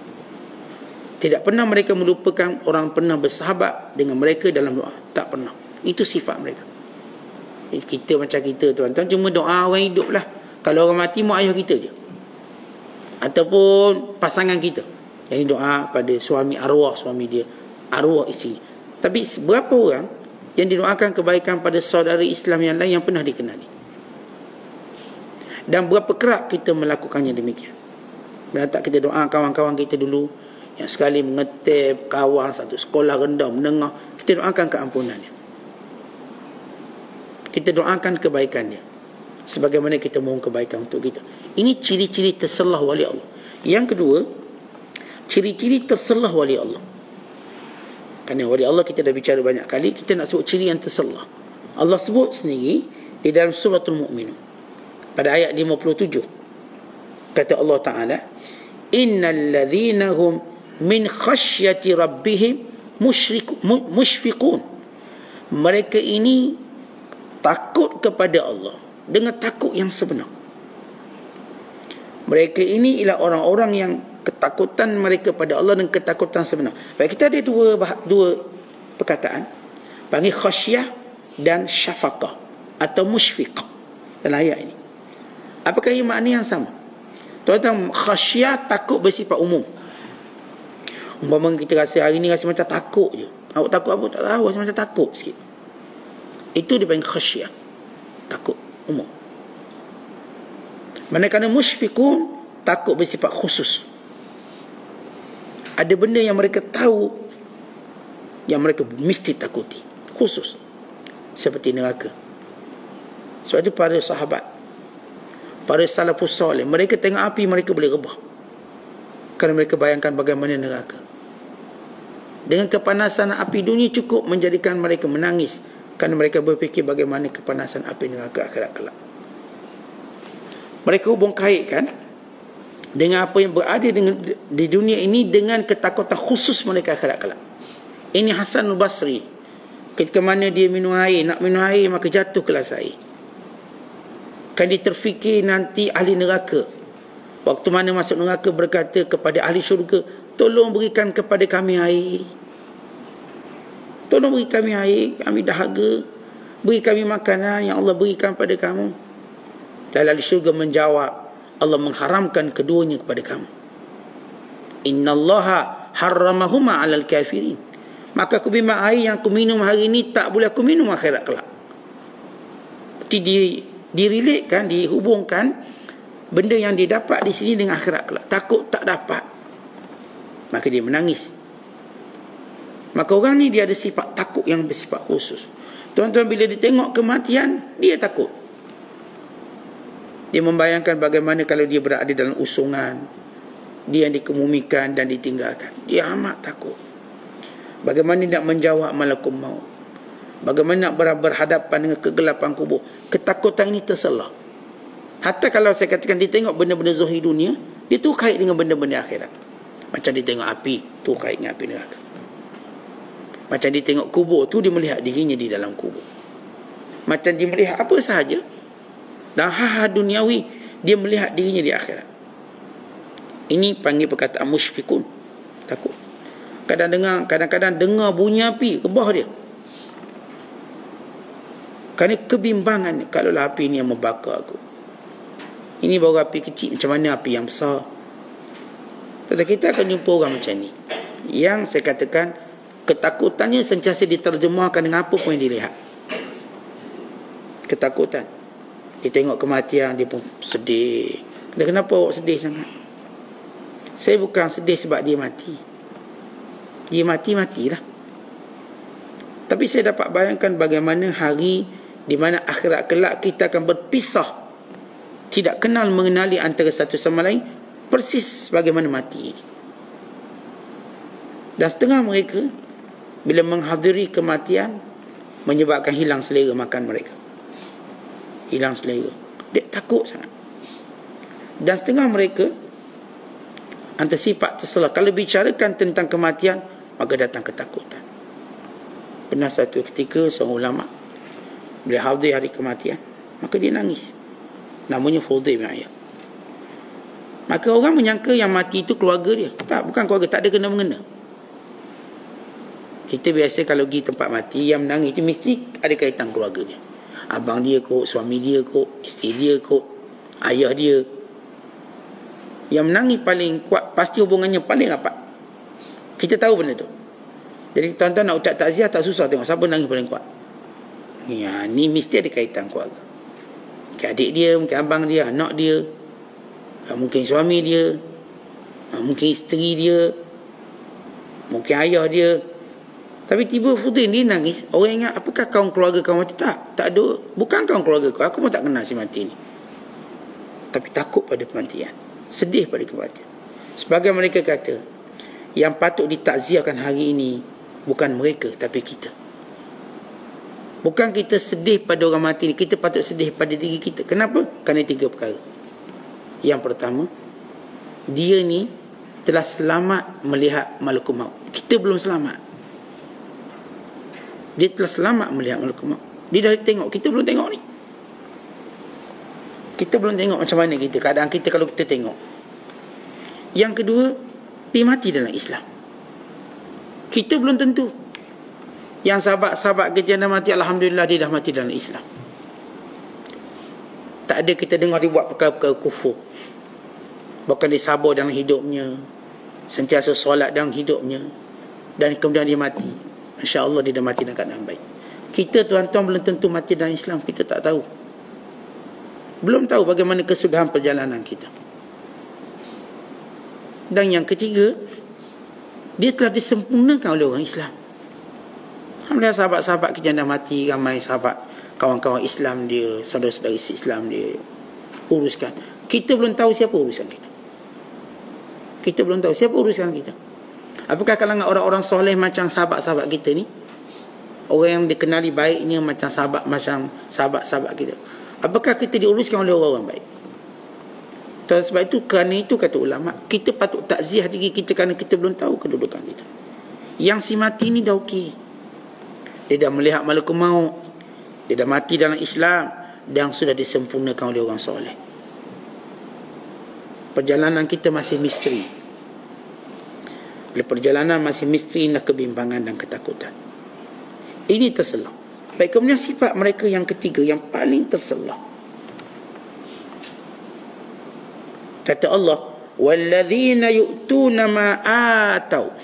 Tidak pernah mereka melupakan orang pernah bersahabat dengan mereka dalam doa. Tak pernah. Itu sifat mereka. Kita macam kita, tuan-tuan, cuma doa orang hidup lah. Kalau orang mati, mak ayah kita je. Ataupun pasangan kita. Yang doa pada suami, arwah suami dia, arwah isteri. Tapi berapa orang yang didoakan kebaikan pada saudara Islam yang lain yang pernah dikenali? Dan berapa kerap kita melakukannya demikian? Bila tak kita doa kawan-kawan kita dulu yang sekali mengetep kawan satu sekolah rendah menengah, kita doakan keampunannya. Kita doakan kebaikannya. Sebagaimana kita mohon kebaikan untuk kita. Ini ciri-ciri terselah wali Allah. Yang kedua, ciri-ciri terselah wali Allah. Kerana wali Allah kita dah bicara banyak kali, kita nak sebut ciri yang terselah. Allah sebut sendiri di dalam suratul Mu'minun. Pada ayat 57. Kata Allah Ta'ala, innal ladhina hum min khasyati rabbihim mushfiqun. Mereka ini takut kepada Allah dengan takut yang sebenar. Mereka ini ialah orang-orang yang ketakutan mereka pada Allah dan ketakutan sebenar. Baik, kita ada dua perkataan, panggil khasyah dan syafaqah atau mushfiqah dalam ayat ini. Apakah ia makna yang sama? Tuan-tuan, khasyah takut bersifat umum. Umpama kita rasa hari ni rasa macam takut je. Awak takut apa? Tak tahu, rasa macam takut sikit. Itu dipanggil khasyah, takut umum. Manakala musyfiqun, takut bersifat khusus. Ada benda yang mereka tahu, yang mereka mesti takuti, khusus. Seperti neraka. Sebab itu para sahabat, para salafus salih, mereka tengok api, mereka boleh rebah. Kerana mereka bayangkan bagaimana neraka. Dengan kepanasan api dunia cukup menjadikan mereka menangis. Kerana mereka berfikir bagaimana kepanasan api neraka akhirat kelak. Mereka hubung kaitkan dengan apa yang berada di dunia ini dengan ketakutan khusus mereka akhirat kelak. Ini Hasan al-Basri. Ketika mana dia minum air, nak minum air maka jatuh kelas air. Kan dia terfikir nanti ahli neraka. Waktu mana masuk neraka berkata kepada ahli syurga, tolong berikan kepada kami air. Tolong beri kami air, kami dahaga. Beri kami makanan yang Allah berikan pada kamu. Dan ahli syurga menjawab, Allah mengharamkan keduanya kepada kamu. Innallaha harramahuma 'alal kafirin. Maka aku bimbang air yang aku minum hari ini tak boleh aku minum akhirat kelak. Direlatekan, dihubungkan benda yang dia dapat di sini dengan akhirat kelak. Takut tak dapat. Maka dia menangis. Maka orang ni dia ada sifat takut yang bersifat khusus. Tuan-tuan, bila dia tengok kematian, dia takut. Dia membayangkan bagaimana kalau dia berada dalam usungan, dia yang dikemumikan dan ditinggalkan. Dia amat takut. Bagaimana nak menjawab malakul maut. Bagaimana nak berhadapan dengan kegelapan kubur. Ketakutan ini terselah. Hatta kalau saya katakan dia tengok benda-benda zahir dunia, dia tu kait dengan benda-benda akhirat. Macam dia tengok api, tu kait dengan api neraka. Macam dia tengok kubur tu, dia melihat dirinya di dalam kubur. Macam dia melihat apa sahaja dalam hal-hal duniawi, dia melihat dirinya di akhirat. Ini panggil perkataan musyfikun, takut. Kadang-kadang dengar bunyi api, rebah dia. Kerana kebimbangan, kalaulah api ini yang membakar aku. Ini baru api kecil, macam mana api yang besar? Tetapi kita akan jumpa orang macam ni, yang saya katakan ketakutannya sentiasa diterjemahkan dengan apa pun yang dilihat. Ketakutan. Dia tengok kematian, dia pun sedih. Kenapa awak sedih sangat? Saya bukan sedih sebab dia mati. Dia matilah. Tapi saya dapat bayangkan bagaimana hari di mana akhirat kelak kita akan berpisah, tidak kenal mengenali antara satu sama lain, persis bagaimana mati ini. Dan setengah mereka bila menghadiri kematian menyebabkan hilang selera makan mereka. Hilang selera. Dia takut sangat. Dan setengah mereka antara sifat terselah, kalau bicarakan tentang kematian maka datang ketakutan. Pernah satu ketika seorang ulama bila hadir hari kematian, maka dia nangis. Namanya Fudail bin Iyad. Maka orang menyangka yang mati itu keluarga dia. Tak, bukan keluarga, tak ada kena-mengena. Kita biasa kalau pergi tempat mati, yang menangis itu mesti ada kaitan keluarga dia. Abang dia kot, suami dia kot, isteri dia kot, ayah dia. Yang menangis paling kuat, pasti hubungannya paling rapat. Kita tahu benda tu. Jadi tuan-tuan nak ucap takziah tak susah tengok siapa nangis paling kuat. Ya, ni mesti ada kaitan keluarga. Mungkin adik dia, mungkin abang dia, anak dia, mungkin suami dia, mungkin isteri dia, mungkin ayah dia. Tapi tiba Fudail dia nangis. Orang ingat, apakah kaum keluarga kau mati? Tak ada. Bukan kaum keluarga kau. Aku pun tak kenal si mati ni. Tapi takut pada kematian. Sedih pada kematian. Sebagai mereka kata, yang patut ditakziahkan hari ini bukan mereka, tapi kita. Bukan kita sedih pada orang mati ni, kita patut sedih pada diri kita. Kenapa? Kerana 3 perkara. Yang pertama, dia ni telah selamat melihat malakul maut. Kita belum selamat. Dia telah selamat melihat malakul maut. Dia dah tengok, kita belum tengok ni. Kita belum tengok macam mana kita, keadaan kita kalau kita tengok. Yang kedua, dia mati dalam Islam. Kita belum tentu. Yang sahabat-sahabat kita yang dah mati, alhamdulillah dia dah mati dalam Islam. Tak ada kita dengar dia buat perkara-perkara kufur. Bahkan dia sabar dalam hidupnya, sentiasa solat dalam hidupnya, dan kemudian dia mati. InsyaAllah dia dah mati dalam keadaan baik. Kita tuan-tuan belum tentu mati dalam Islam. Kita tak tahu. Belum tahu bagaimana kesudahan perjalanan kita. Dan yang ketiga, dia telah disempurnakan oleh orang Islam. Alhamdulillah sahabat-sahabat kita yang dah mati, ramai sahabat, kawan-kawan Islam dia, saudara-saudara Islam dia uruskan. Kita belum tahu siapa urusan kita. Kita belum tahu siapa urusan kita. Apakah kalangan orang-orang soleh macam sahabat-sahabat kita ni? Orang yang dikenali baiknya macam sahabat-sahabat kita. Apakah kita diuruskan oleh orang-orang baik? Sebab itu, kerana itu kata ulama, kita patut takziah diri kita kerana kita belum tahu kedudukan kita. Yang si mati ni dah okey. Dia dah melihat malakul maut. Dia dah mati dalam Islam dan sudah disempurnakan oleh orang soleh. Perjalanan kita masih misteri. Bila perjalanan masih misteri, nak kebimbangan dan ketakutan. Ini terselah. Baik, kemudian sifat mereka yang ketiga, yang paling terselah. Kata Allah, وَالَّذِينَ يُؤْتُونَ مَا آتَوْا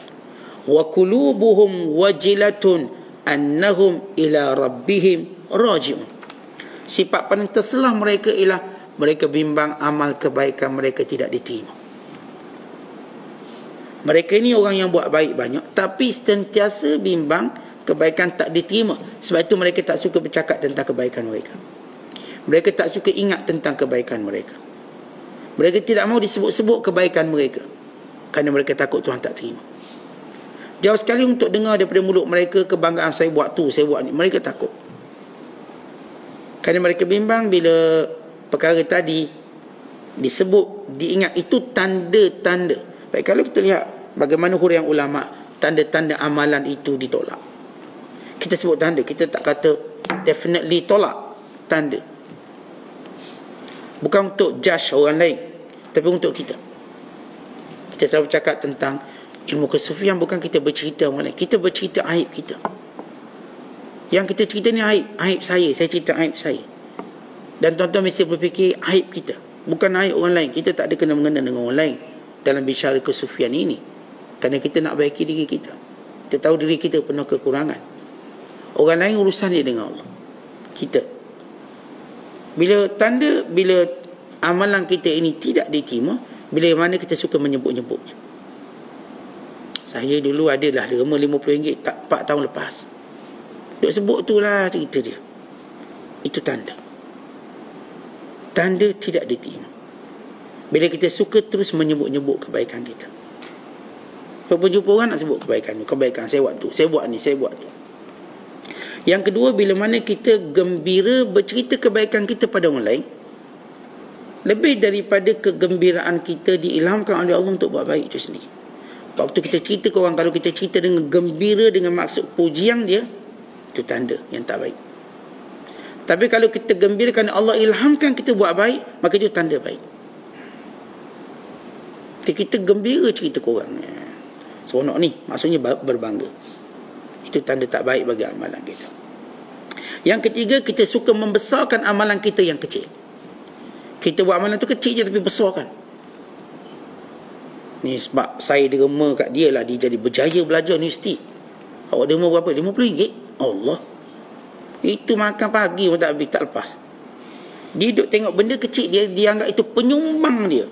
وَقُلُوبُهُمْ وَجِلَةٌ أَنَّهُمْ إِلَى رَبِّهِمْ رَاجِعُونَ. Sifat paling terselah mereka ialah mereka bimbang amal kebaikan mereka tidak diterima. Mereka ini orang yang buat baik banyak, tapi sentiasa bimbang kebaikan tak diterima. Sebab itu mereka tak suka bercakap tentang kebaikan mereka. Mereka tak suka ingat tentang kebaikan mereka. Mereka tidak mahu disebut-sebut kebaikan mereka, kerana mereka takut Tuhan tak terima. Jauh sekali untuk dengar daripada mulut mereka kebanggaan, saya buat tu, saya buat ni. Mereka takut. Kerana mereka bimbang bila perkara tadi disebut, diingat. Itu tanda-tanda. Baik, kalau kita lihat bagaimana huraian ulama, tanda-tanda amalan itu ditolak. Kita sebut tanda, kita tak kata definitely tolak. Tanda. Bukan untuk judge orang lain, tapi untuk kita. Kita selalu cakap tentang ilmu kesufian, bukan kita bercerita orang lain. Kita bercerita aib kita. Yang kita cerita ni aib saya cerita aib saya. Dan tuan-tuan mesti berfikir aib kita, bukan aib orang lain. Kita tak ada kena-mengena dengan orang lain dalam bicara kesufian ini, kerana kita nak baiki diri kita. Kita tahu diri kita penuh kekurangan. Orang lain urusan dia dengan Allah. Kita, bila amalan kita ini tidak diterima, bila mana kita suka menyebut-nyebutnya. Saya dulu adalah derma RM50 4 tahun lepas. Duk sebut tu lah cerita dia. Itu tanda. Tanda tidak diterima. Bila kita suka terus menyebut-nyebut kebaikan kita. Jumpa orang nak sebut kebaikan saya buat tu, saya buat ni, saya buat tu. Yang kedua, bila mana kita gembira bercerita kebaikan kita pada orang lain, lebih daripada kegembiraan kita diilhamkan oleh Allah untuk buat baik itu sendiri. Waktu kita cerita ke orang, kalau kita cerita dengan gembira, dengan maksud pujian dia, itu tanda yang tak baik. Tapi kalau kita gembira kerana Allah ilhamkan kita buat baik, maka itu tanda baik. Kita gembira cerita ke orang, seronok ni, maksudnya berbangga. Itu tanda tak baik bagi amalan kita. Yang ketiga, kita suka membesarkan amalan kita yang kecil. Kita buat amalan tu kecil je tapi besarkan. Ni sebab saya derma kat dia lah, dia jadi berjaya belajar universiti. Awak derma berapa? RM50? Allah. Itu makan pagi pun tak habis, tak lepas. Dia duduk tengok benda kecil, dia anggap itu penyumbang dia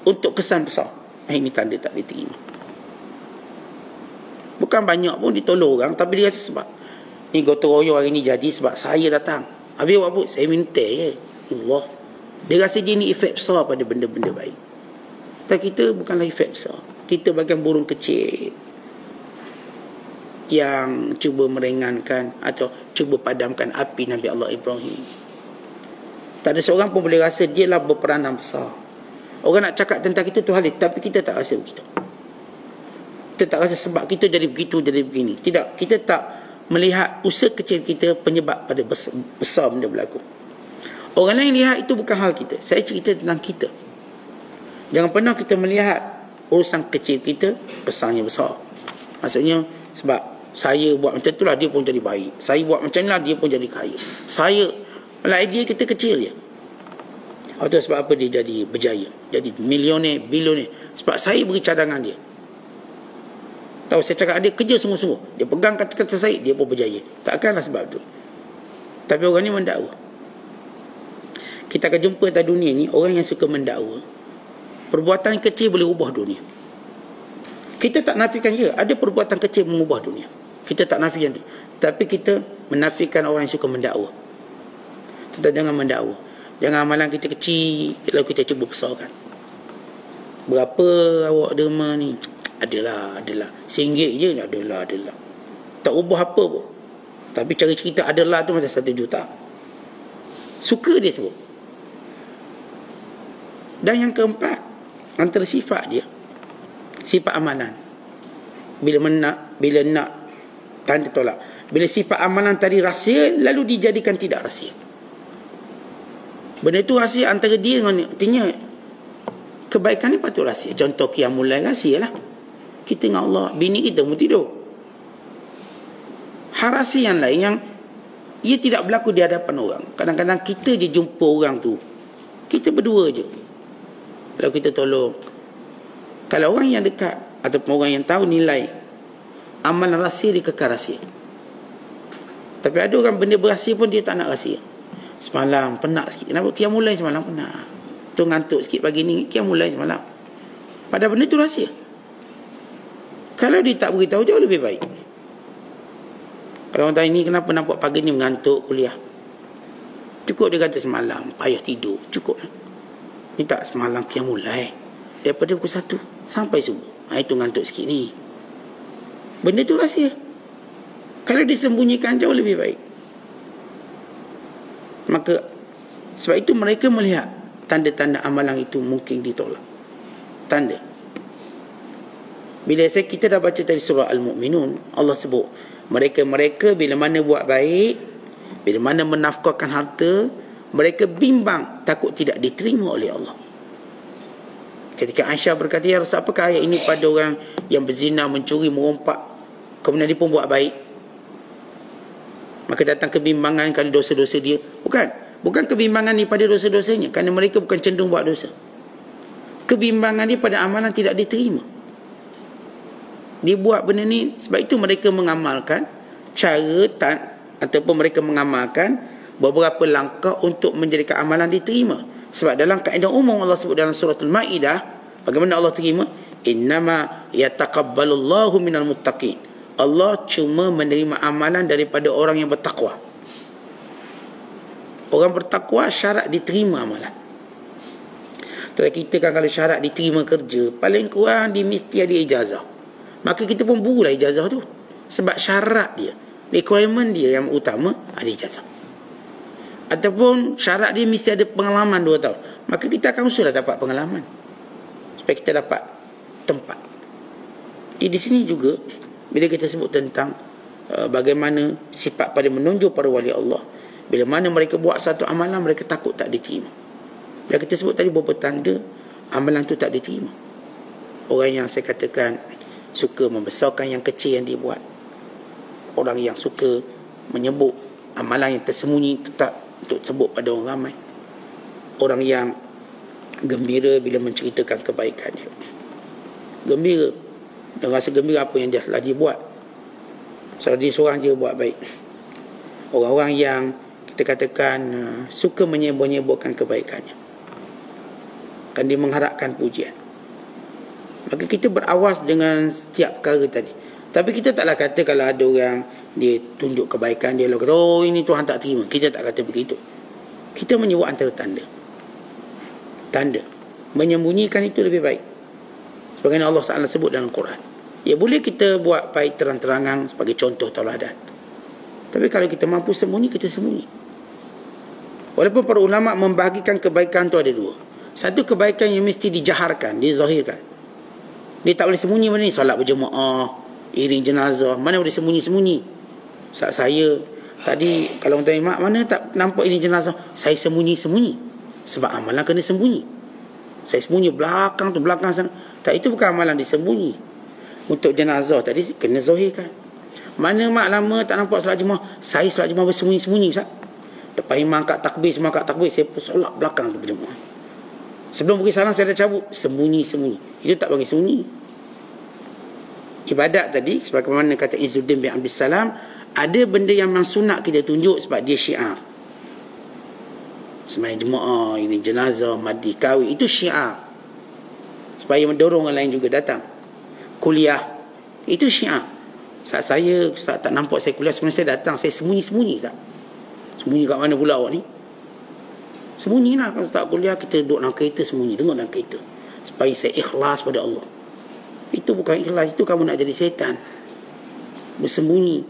untuk kesan besar. Ini tanda tak diterima. Bukan banyak pun ditolong orang, tapi dia rasa sebab ni gotong royong hari ni jadi sebab saya datang. Habis buat apa? Saya minta je. Allah. Dia rasa dia ni efek besar pada benda-benda baik. Dan kita bukanlah efek besar. Kita bagian burung kecil yang cuba meringankan atau cuba padamkan api Nabi Allah Ibrahim. Tak ada seorang pun boleh rasa dia lah berperanan besar. Orang nak cakap tentang kita tu halus, tapi kita tak rasa begitu. Kita tak rasa sebab kita jadi begitu, jadi begini. Tidak, kita tak melihat usaha kecil kita penyebab pada besar benda berlaku. Orang lain lihat itu bukan hal kita. Saya cerita tentang kita. Jangan pernah kita melihat urusan kecil kita besarnya besar. Maksudnya sebab saya buat macam itulah dia pun jadi baik. Saya buat macam inilah dia pun jadi kaya. Saya, malah idea kita kecil je. Atau sebab apa dia jadi berjaya, jadi milioner, bilioner? Sebab saya beri cadangan dia. Tahu, saya cakap dia kerja sungguh-sungguh, dia pegang kata-kata saya, dia pun berjaya. Takkanlah sebab tu. Tapi orang ni mendakwa. Kita akan jumpa dalam dunia ni orang yang suka mendakwa. Perbuatan kecil boleh ubah dunia. Kita tak nafikan dia, ada perbuatan kecil mengubah dunia. Kita tak nafikan tu. Tapi kita menafikan orang yang suka mendakwa. Kita jangan mendakwa. Jangan amalan kita kecil, kalau kita cuba besarkan. Berapa awak derma ni? Adalah. RM1 je, adalah. Tak ubah apa pun. Tapi cara cerita adalah tu macam 1 juta. Suka dia sebut. Dan yang keempat, antara sifat dia, sifat amalan. Bila nak tanda tolak. Bila sifat amalan tadi rahsia, lalu dijadikan tidak rahsia. Benda itu rahsia antara dia dengan, artinya kebaikan ni patut rahsia. Contoh qiyamul lail rahsia lah. Kita dengan Allah, bini kita pun tidur. Hal rahsia yang lain yang ia tidak berlaku di hadapan orang. Kadang-kadang kita je jumpa orang tu, kita berdua je, lalu kita tolong. Kalau orang yang dekat ataupun orang yang tahu nilai amalan rahsia, dia kekal rahsia. Tapi ada orang benda berahsia pun dia tak nak rahsia. Semalam penat sikit. Kenapa? Qiyamul lail semalam penat. Tu ngantuk sikit pagi ni, qiyamul lail semalam. Padahal benda tu rahsia. Kalau dia tak beritahu, jauh lebih baik. Kalau orang tanya ni kenapa nampak pagi ni mengantuk kuliah, cukup dia kata semalam payah tidur, cukup. Ni tak semalam qiyamul lail daripada pukul 1 sampai subuh. Itu ngantuk sikit ni. Benda tu rahsia. Kalau disembunyikan jauh lebih baik. Maka sebab itu mereka melihat tanda-tanda amalan itu mungkin ditolak. Tanda. Bila kita dah baca tadi surah Al-Mu'minun, Allah sebut mereka-mereka bila mana buat baik, bila mana menafkahkan harta, mereka bimbang takut tidak diterima oleh Allah. Ketika Aisyah berkata, ya Rasul, apakah ayat ini pada orang yang berzina, mencuri, merompak, kemudian dia pun buat baik? Maka datang kebimbangan kerana dosa-dosa dia. Bukan kebimbangan ni pada dosa-dosanya, kerana mereka bukan cenderung buat dosa. Kebimbangan dia pada amalan tidak diterima. Dia buat benda ni, sebab itu mereka mengamalkan cara ataupun mereka mengamalkan beberapa langkah untuk menjadikan amalan diterima. Sebab dalam kaedah umum Allah sebut dalam surah Al-Ma'idah, bagaimana Allah terima? Innama yataqabbalullahu minal muttaqin. Allah cuma menerima amalan daripada orang yang bertakwa. Orang bertakwa syarat diterima amalan. Kalau kita kan kalau syarat diterima kerja, paling kurang dia mesti ada ijazah. Maka kita pun burulah ijazah tu. Sebab syarat dia, requirement dia yang utama ada ijazah. Ataupun syarat dia mesti ada pengalaman 2 tahun. Maka kita akan usahalah dapat pengalaman, supaya kita dapat tempat. Di sini juga bila kita sebut tentang bagaimana sifat pada menunjuk para wali Allah, bila mana mereka buat satu amalan, mereka takut tak diterima. Dan kita sebut tadi beberapa tanda amalan tu tak diterima. Orang yang saya katakan suka membesarkan yang kecil yang dia buat. Orang yang suka menyebut amalan yang tersembunyi tetap untuk sebut pada orang ramai. Orang yang gembira bila menceritakan kebaikan dia. Gembira. Dan rasa gembira apa yang dia telah dia buat. Sebab dia seorang je buat baik. Orang-orang yang kita katakan suka menyebut-nyebutkan kebaikannya. Dan dia mengharapkan pujian. Maka kita berawas dengan setiap perkara tadi. Tapi kita taklah kata kalau ada orang dia tunjuk kebaikan dia, lalu kata, oh ini Tuhan tak terima. Kita tak kata begitu. Kita menyebut antara tanda. Tanda. Menyembunyikan itu lebih baik. Sebagaimana Allah SWT sebut dalam Quran. Ya boleh kita buat baik terang-terangan sebagai contoh tauladan. Tapi kalau kita mampu sembunyi, kita sembunyi. Walaupun para ulama membahagikan kebaikan itu ada 2. Satu kebaikan yang mesti dijaharkan, dizahirkan. Dia tak boleh sembunyi mana ni. Solat berjemaah, iring jenazah, mana boleh sembunyi-sembunyi. Saat saya tadi, kalau orang tanya, mak mana tak nampak iring jenazah, saya sembunyi-sembunyi. Sebab amalan kena sembunyi. Saya sembunyi belakang sana. Tak, itu bukan amalan disembunyi. Untuk jenazah tadi kena zahirkan. Mana mak lama tak nampak solat jemaah, saya solat jemaah bersembunyi-sembunyi Ustaz. Lepas imam kat takbir, semua kat takbir, saya pun solat belakang tu berjemaah. Sebelum beri salam saya dah cabut, sembunyi-sembunyi. Itu tak bagi sembunyi. Ibadat tadi, sebagaimana kata Izzuddin bin Abdul Salam, ada benda yang memang sunat kita tunjuk sebab dia syiar. Sembahyang jemaah, ini jenazah, mandi, kahwin, itu syiar. Supaya mendorong orang lain juga datang. Kuliah, itu syiar. Saat saya tak nampak saya kuliah, sebenarnya saya datang, saya sembunyi-sembunyi Ustaz. Sembunyi kat mana pula awak ni? Sembunyilah. Kalau tak kuliah, kita duduk dalam kereta sembunyi, dengar dalam kereta. Supaya saya ikhlas pada Allah. Itu bukan ikhlas, itu kamu nak jadi setan. Bersembunyi.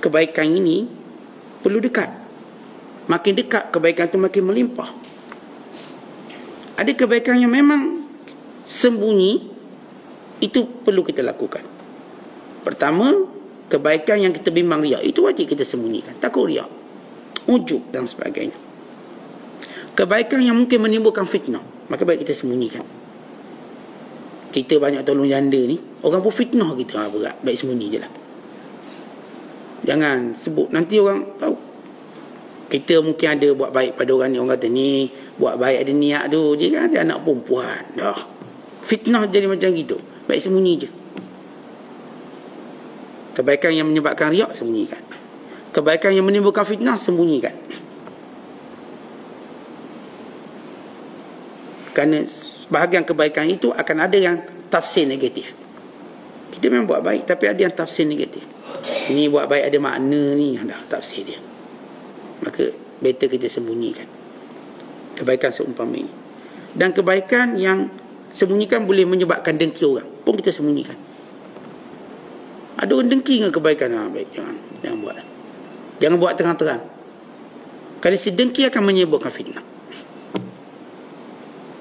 Kebaikan ini perlu dekat. Makin dekat, kebaikan itu makin melimpah. Ada kebaikan yang memang sembunyi, itu perlu kita lakukan. Pertama, kebaikan yang kita bimbang riak, itu wajib kita sembunyikan. Takut riak, ujub dan sebagainya. Kebaikan yang mungkin menimbulkan fitnah, maka baik kita sembunyikan. Kita banyak tolong janda ni, orang pun fitnah kita, berat, baik sembunyi je lah. Jangan sebut, nanti orang tahu. Kita mungkin ada buat baik pada orang ni, orang kata ni buat baik ada niat tu, dia kan ada anak perempuan dah. Fitnah jadi macam gitu, baik sembunyi je. Kebaikan yang menyebabkan riak, sembunyikan. Kebaikan yang menimbulkan fitnah, sembunyikan. Kerana bahagian kebaikan itu akan ada yang tafsir negatif. Kita memang buat baik, tapi ada yang tafsir negatif. Ini buat baik ada makna ni, dah tafsir dia. Maka better kita sembunyikan kebaikan seumpama ini. Dan kebaikan yang sembunyikan boleh menyebabkan dengki orang, pun kita sembunyikan. Ada orang dengki dengan kebaikan, baik, jangan buat. Jangan buat terang-terang. Kerana si dengki akan menyebabkan fitnah.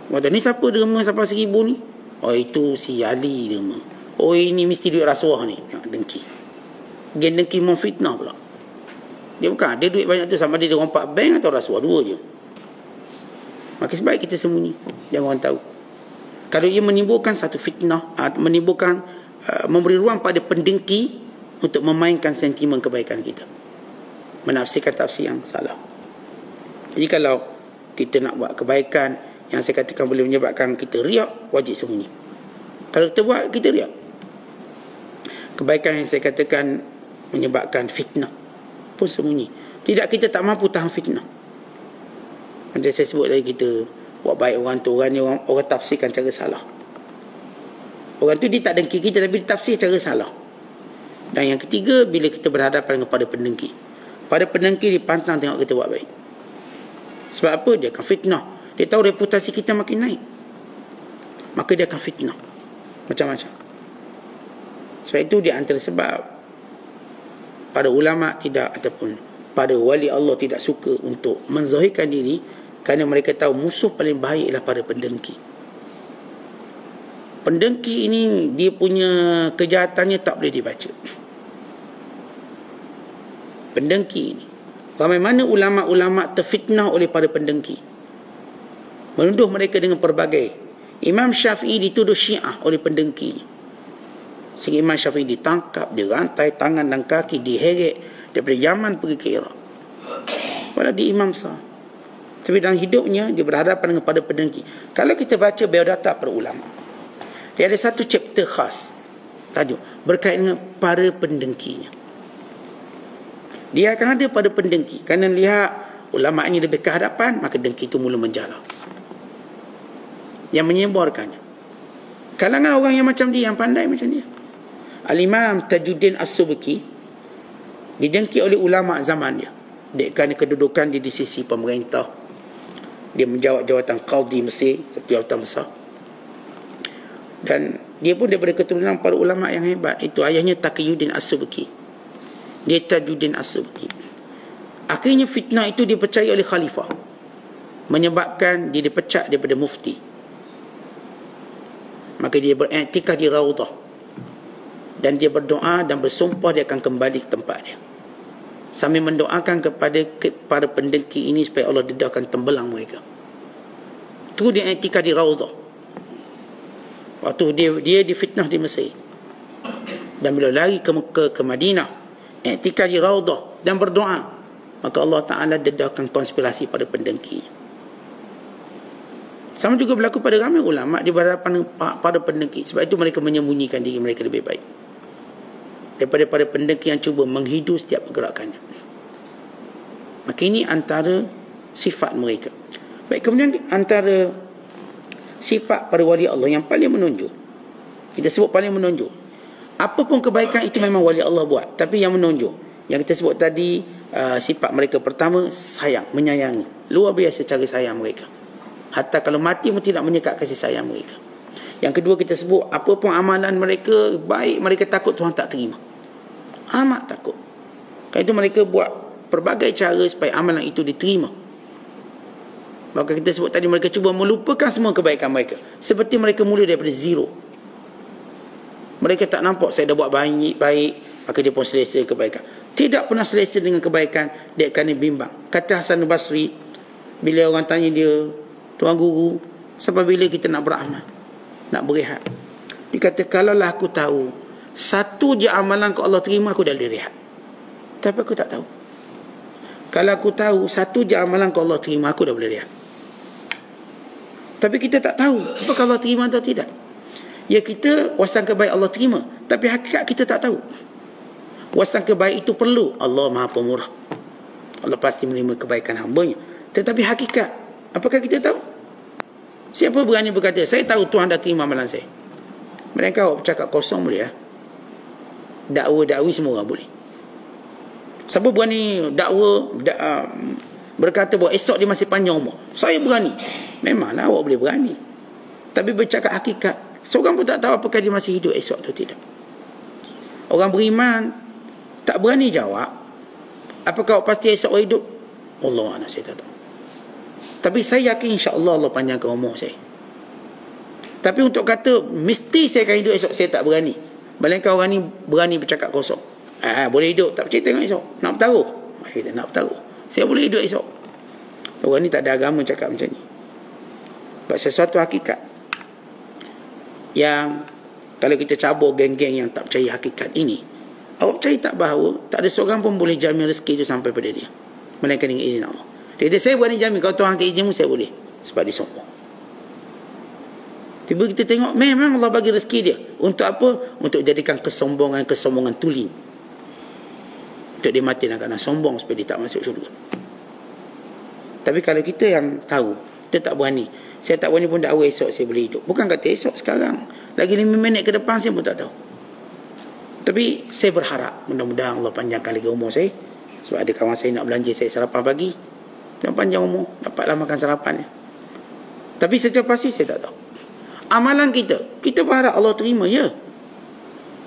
Waktu ni siapa derma sampai 1,000 ni? Oh, itu si Ali derma. Oh, ini mesti duit rasuah ni. Dengki. Gen dengki memfitnah pula. Dia bukan ada duit banyak tu, sama dia rompak bank atau rasuah, dua je. Maka sebaik kita sembunyi, jangan orang tahu. Kalau ia menimbulkan satu fitnah, menimbulkan memberi ruang pada pendengki untuk memainkan sentimen kebaikan kita, menafsirkan tafsir yang salah. Jadi kalau kita nak buat kebaikan yang saya katakan boleh menyebabkan kita riak, wajib sembunyi. Kalau kita buat, kita riak. Kebaikan yang saya katakan menyebabkan fitnah, pun sembunyi. Tidak, kita tak mampu tahan fitnah. Macam saya sebut tadi, kita buat baik orang tu, orang ni orang tafsirkan cara salah. Orang tu dia tak dengki kita, tapi dia tafsir cara salah. Dan yang ketiga, bila kita berhadapan kepada pendengki, pada pendengki dia pantang tengok kita buat baik. Sebab apa? Dia akan fitnah. Dia tahu reputasi kita makin naik, maka dia akan fitnah macam-macam. Sebab itu di antara sebab pada ulama tidak, ataupun pada wali Allah tidak suka untuk menzahirkan diri, kerana mereka tahu musuh paling baik ialah para pendengki. Pendengki ini dia punya kejahatannya tak boleh dibaca. Pendengki ini, ramai mana ulama-ulama terfitnah oleh para pendengki, menuduh mereka dengan pelbagai. Imam Syafi'i dituduh Syiah oleh pendengki. Sehingga Imam Syafi'i ditangkap, dirantai tangan dan kaki, diheret daripada Yaman pergi ke Iraq. Walau dia imam sah, tapi dalam hidupnya dia berhadapan dengan pada pendengki. Kalau kita baca biodata para ulama, dia ada satu chapter khas, tajuk berkaitan dengan para pendengkinya. Dia akan ada pada pendengki. Kerana lihat ulama ini lebih ke hadapan, maka dengki itu mula menjala, yang menyebarkannya. Kalangan orang yang macam dia, yang pandai macam dia. Al-Imam Tajuddin As-Subki didengki oleh ulama zaman dia, kerana kedudukan dia di sisi pemerintah. Dia menjawab jawatan Qadhi Mesir, satu jawatan besar. Dan dia pun daripada keturunan para ulama yang hebat. Itu ayahnya Taqiyuddin As-Subki, dia Tajuddin As-Subki. Akhirnya fitnah itu dipercayai oleh khalifah, menyebabkan dia dipecat daripada mufti. Maka dia beriktikaf di Raudhah, dan dia berdoa dan bersumpah dia akan kembali ke tempat dia, sambil mendoakan kepada para pendengki ini supaya Allah dedahkan tembelang mereka. Tu dia iktikaf di Raudhah waktu dia difitnah di Mesir. Dan bila lari ke Madinah, iktikaf di Raudhah dan berdoa, maka Allah Ta'ala dedahkan konspirasi pada pendengki. Sama juga berlaku pada ramai ulama di berhadapan pada pendengki. Sebab itu mereka menyembunyikan diri mereka lebih baik daripada pada pendengki yang cuba menghidu setiap pergerakannya. Maka ini antara sifat mereka. Baik, kemudian antara sifat para wali Allah yang paling menonjol, kita sebut paling menonjol, apapun kebaikan itu memang wali Allah buat, tapi yang menonjol, yang kita sebut tadi, sifat mereka pertama, sayang, menyayangi. Luar biasa cara sayang mereka. Hatta kalau mati pun tidak menyekat kasih sayang mereka. Yang kedua, kita sebut apapun amalan mereka baik, mereka takut Tuhan tak terima. Amat takut. Kerana itu mereka buat pelbagai cara supaya amalan itu diterima. Maka kita sebut tadi, mereka cuba melupakan semua kebaikan mereka, seperti mereka mula daripada zero. Mereka tak nampak saya dah buat baik, maka dia pun selesa kebaikan. Tidak pernah selesa dengan kebaikan, dia akan bimbang. Kata Hasan Basri, bila orang tanya dia, Tuan Guru, sampai bila kita nak beramal, nak berehat? Dia kata, kalaulah aku tahu satu je amalan ke Allah terima, aku dah boleh rehat. Tapi aku tak tahu. Kalau aku tahu satu je amalan ke Allah terima, aku dah boleh rehat. Tapi kita tak tahu apakah Allah terima atau tidak. Ya, kita wasangka baik Allah terima, tapi hakikat kita tak tahu. Wasangka baik itu perlu. Allah Maha Pemurah, Allah pasti menerima kebaikan hamba-Nya. Tetapi hakikat, apakah kita tahu? Siapa berani berkata, saya tahu Tuhan dah terima amalan saya? Mereka awak bercakap kosong boleh ya? Dakwa-dakwi semua orang boleh. Siapa berani berkata bahawa esok dia masih panjang umur? Saya berani. Memanglah awak boleh berani. Tapi bercakap hakikat, seorang pun tak tahu apakah dia masih hidup esok atau tidak. Orang beriman tak berani jawab apakah awak pasti esok hidup. Allah a'lam, saya tak tahu. Tapi saya yakin insya-Allah Allah panjangkan umur saya. Tapi untuk kata mesti saya akan hidup esok, saya tak berani. Melainkan orang ni berani bercakap kosong. Boleh hidup, tak percaya tengok esok. Nak bertaruh? Kita nak bertaruh. Saya boleh hidup esok. Orang ni tak ada agama cakap macam ni. Sebab sesuatu hakikat yang kalau kita cabur geng-geng yang tak percaya hakikat ini, awak percaya tak bahawa tak ada seorang pun boleh jamin rezeki itu sampai pada dia, melainkan dengan izin Allah. Jadi saya berani jamin kalau Tuhan tak izinmu, saya boleh. Sebab dia sombong. Tiba kita tengok memang Allah bagi rezeki dia. Untuk apa? Untuk jadikan kesombongan tuling. Untuk dia mati nak kena sombong supaya dia tak masuk syurga. Tapi kalau kita yang tahu, kita tak berani. Saya tak berani pun dakwa esok saya boleh hidup. Bukan kata esok, sekarang. Lagi 5 minit ke depan saya pun tak tahu. Tapi saya berharap mudah-mudahan Allah panjangkan lagi umur saya. Sebab ada kawan saya nak belanja saya sarapan pagi, dan panjang umur, dapatlah makan sarapannya. Tapi secara pasti saya tak tahu. Amalan kita berharap Allah terima, ya.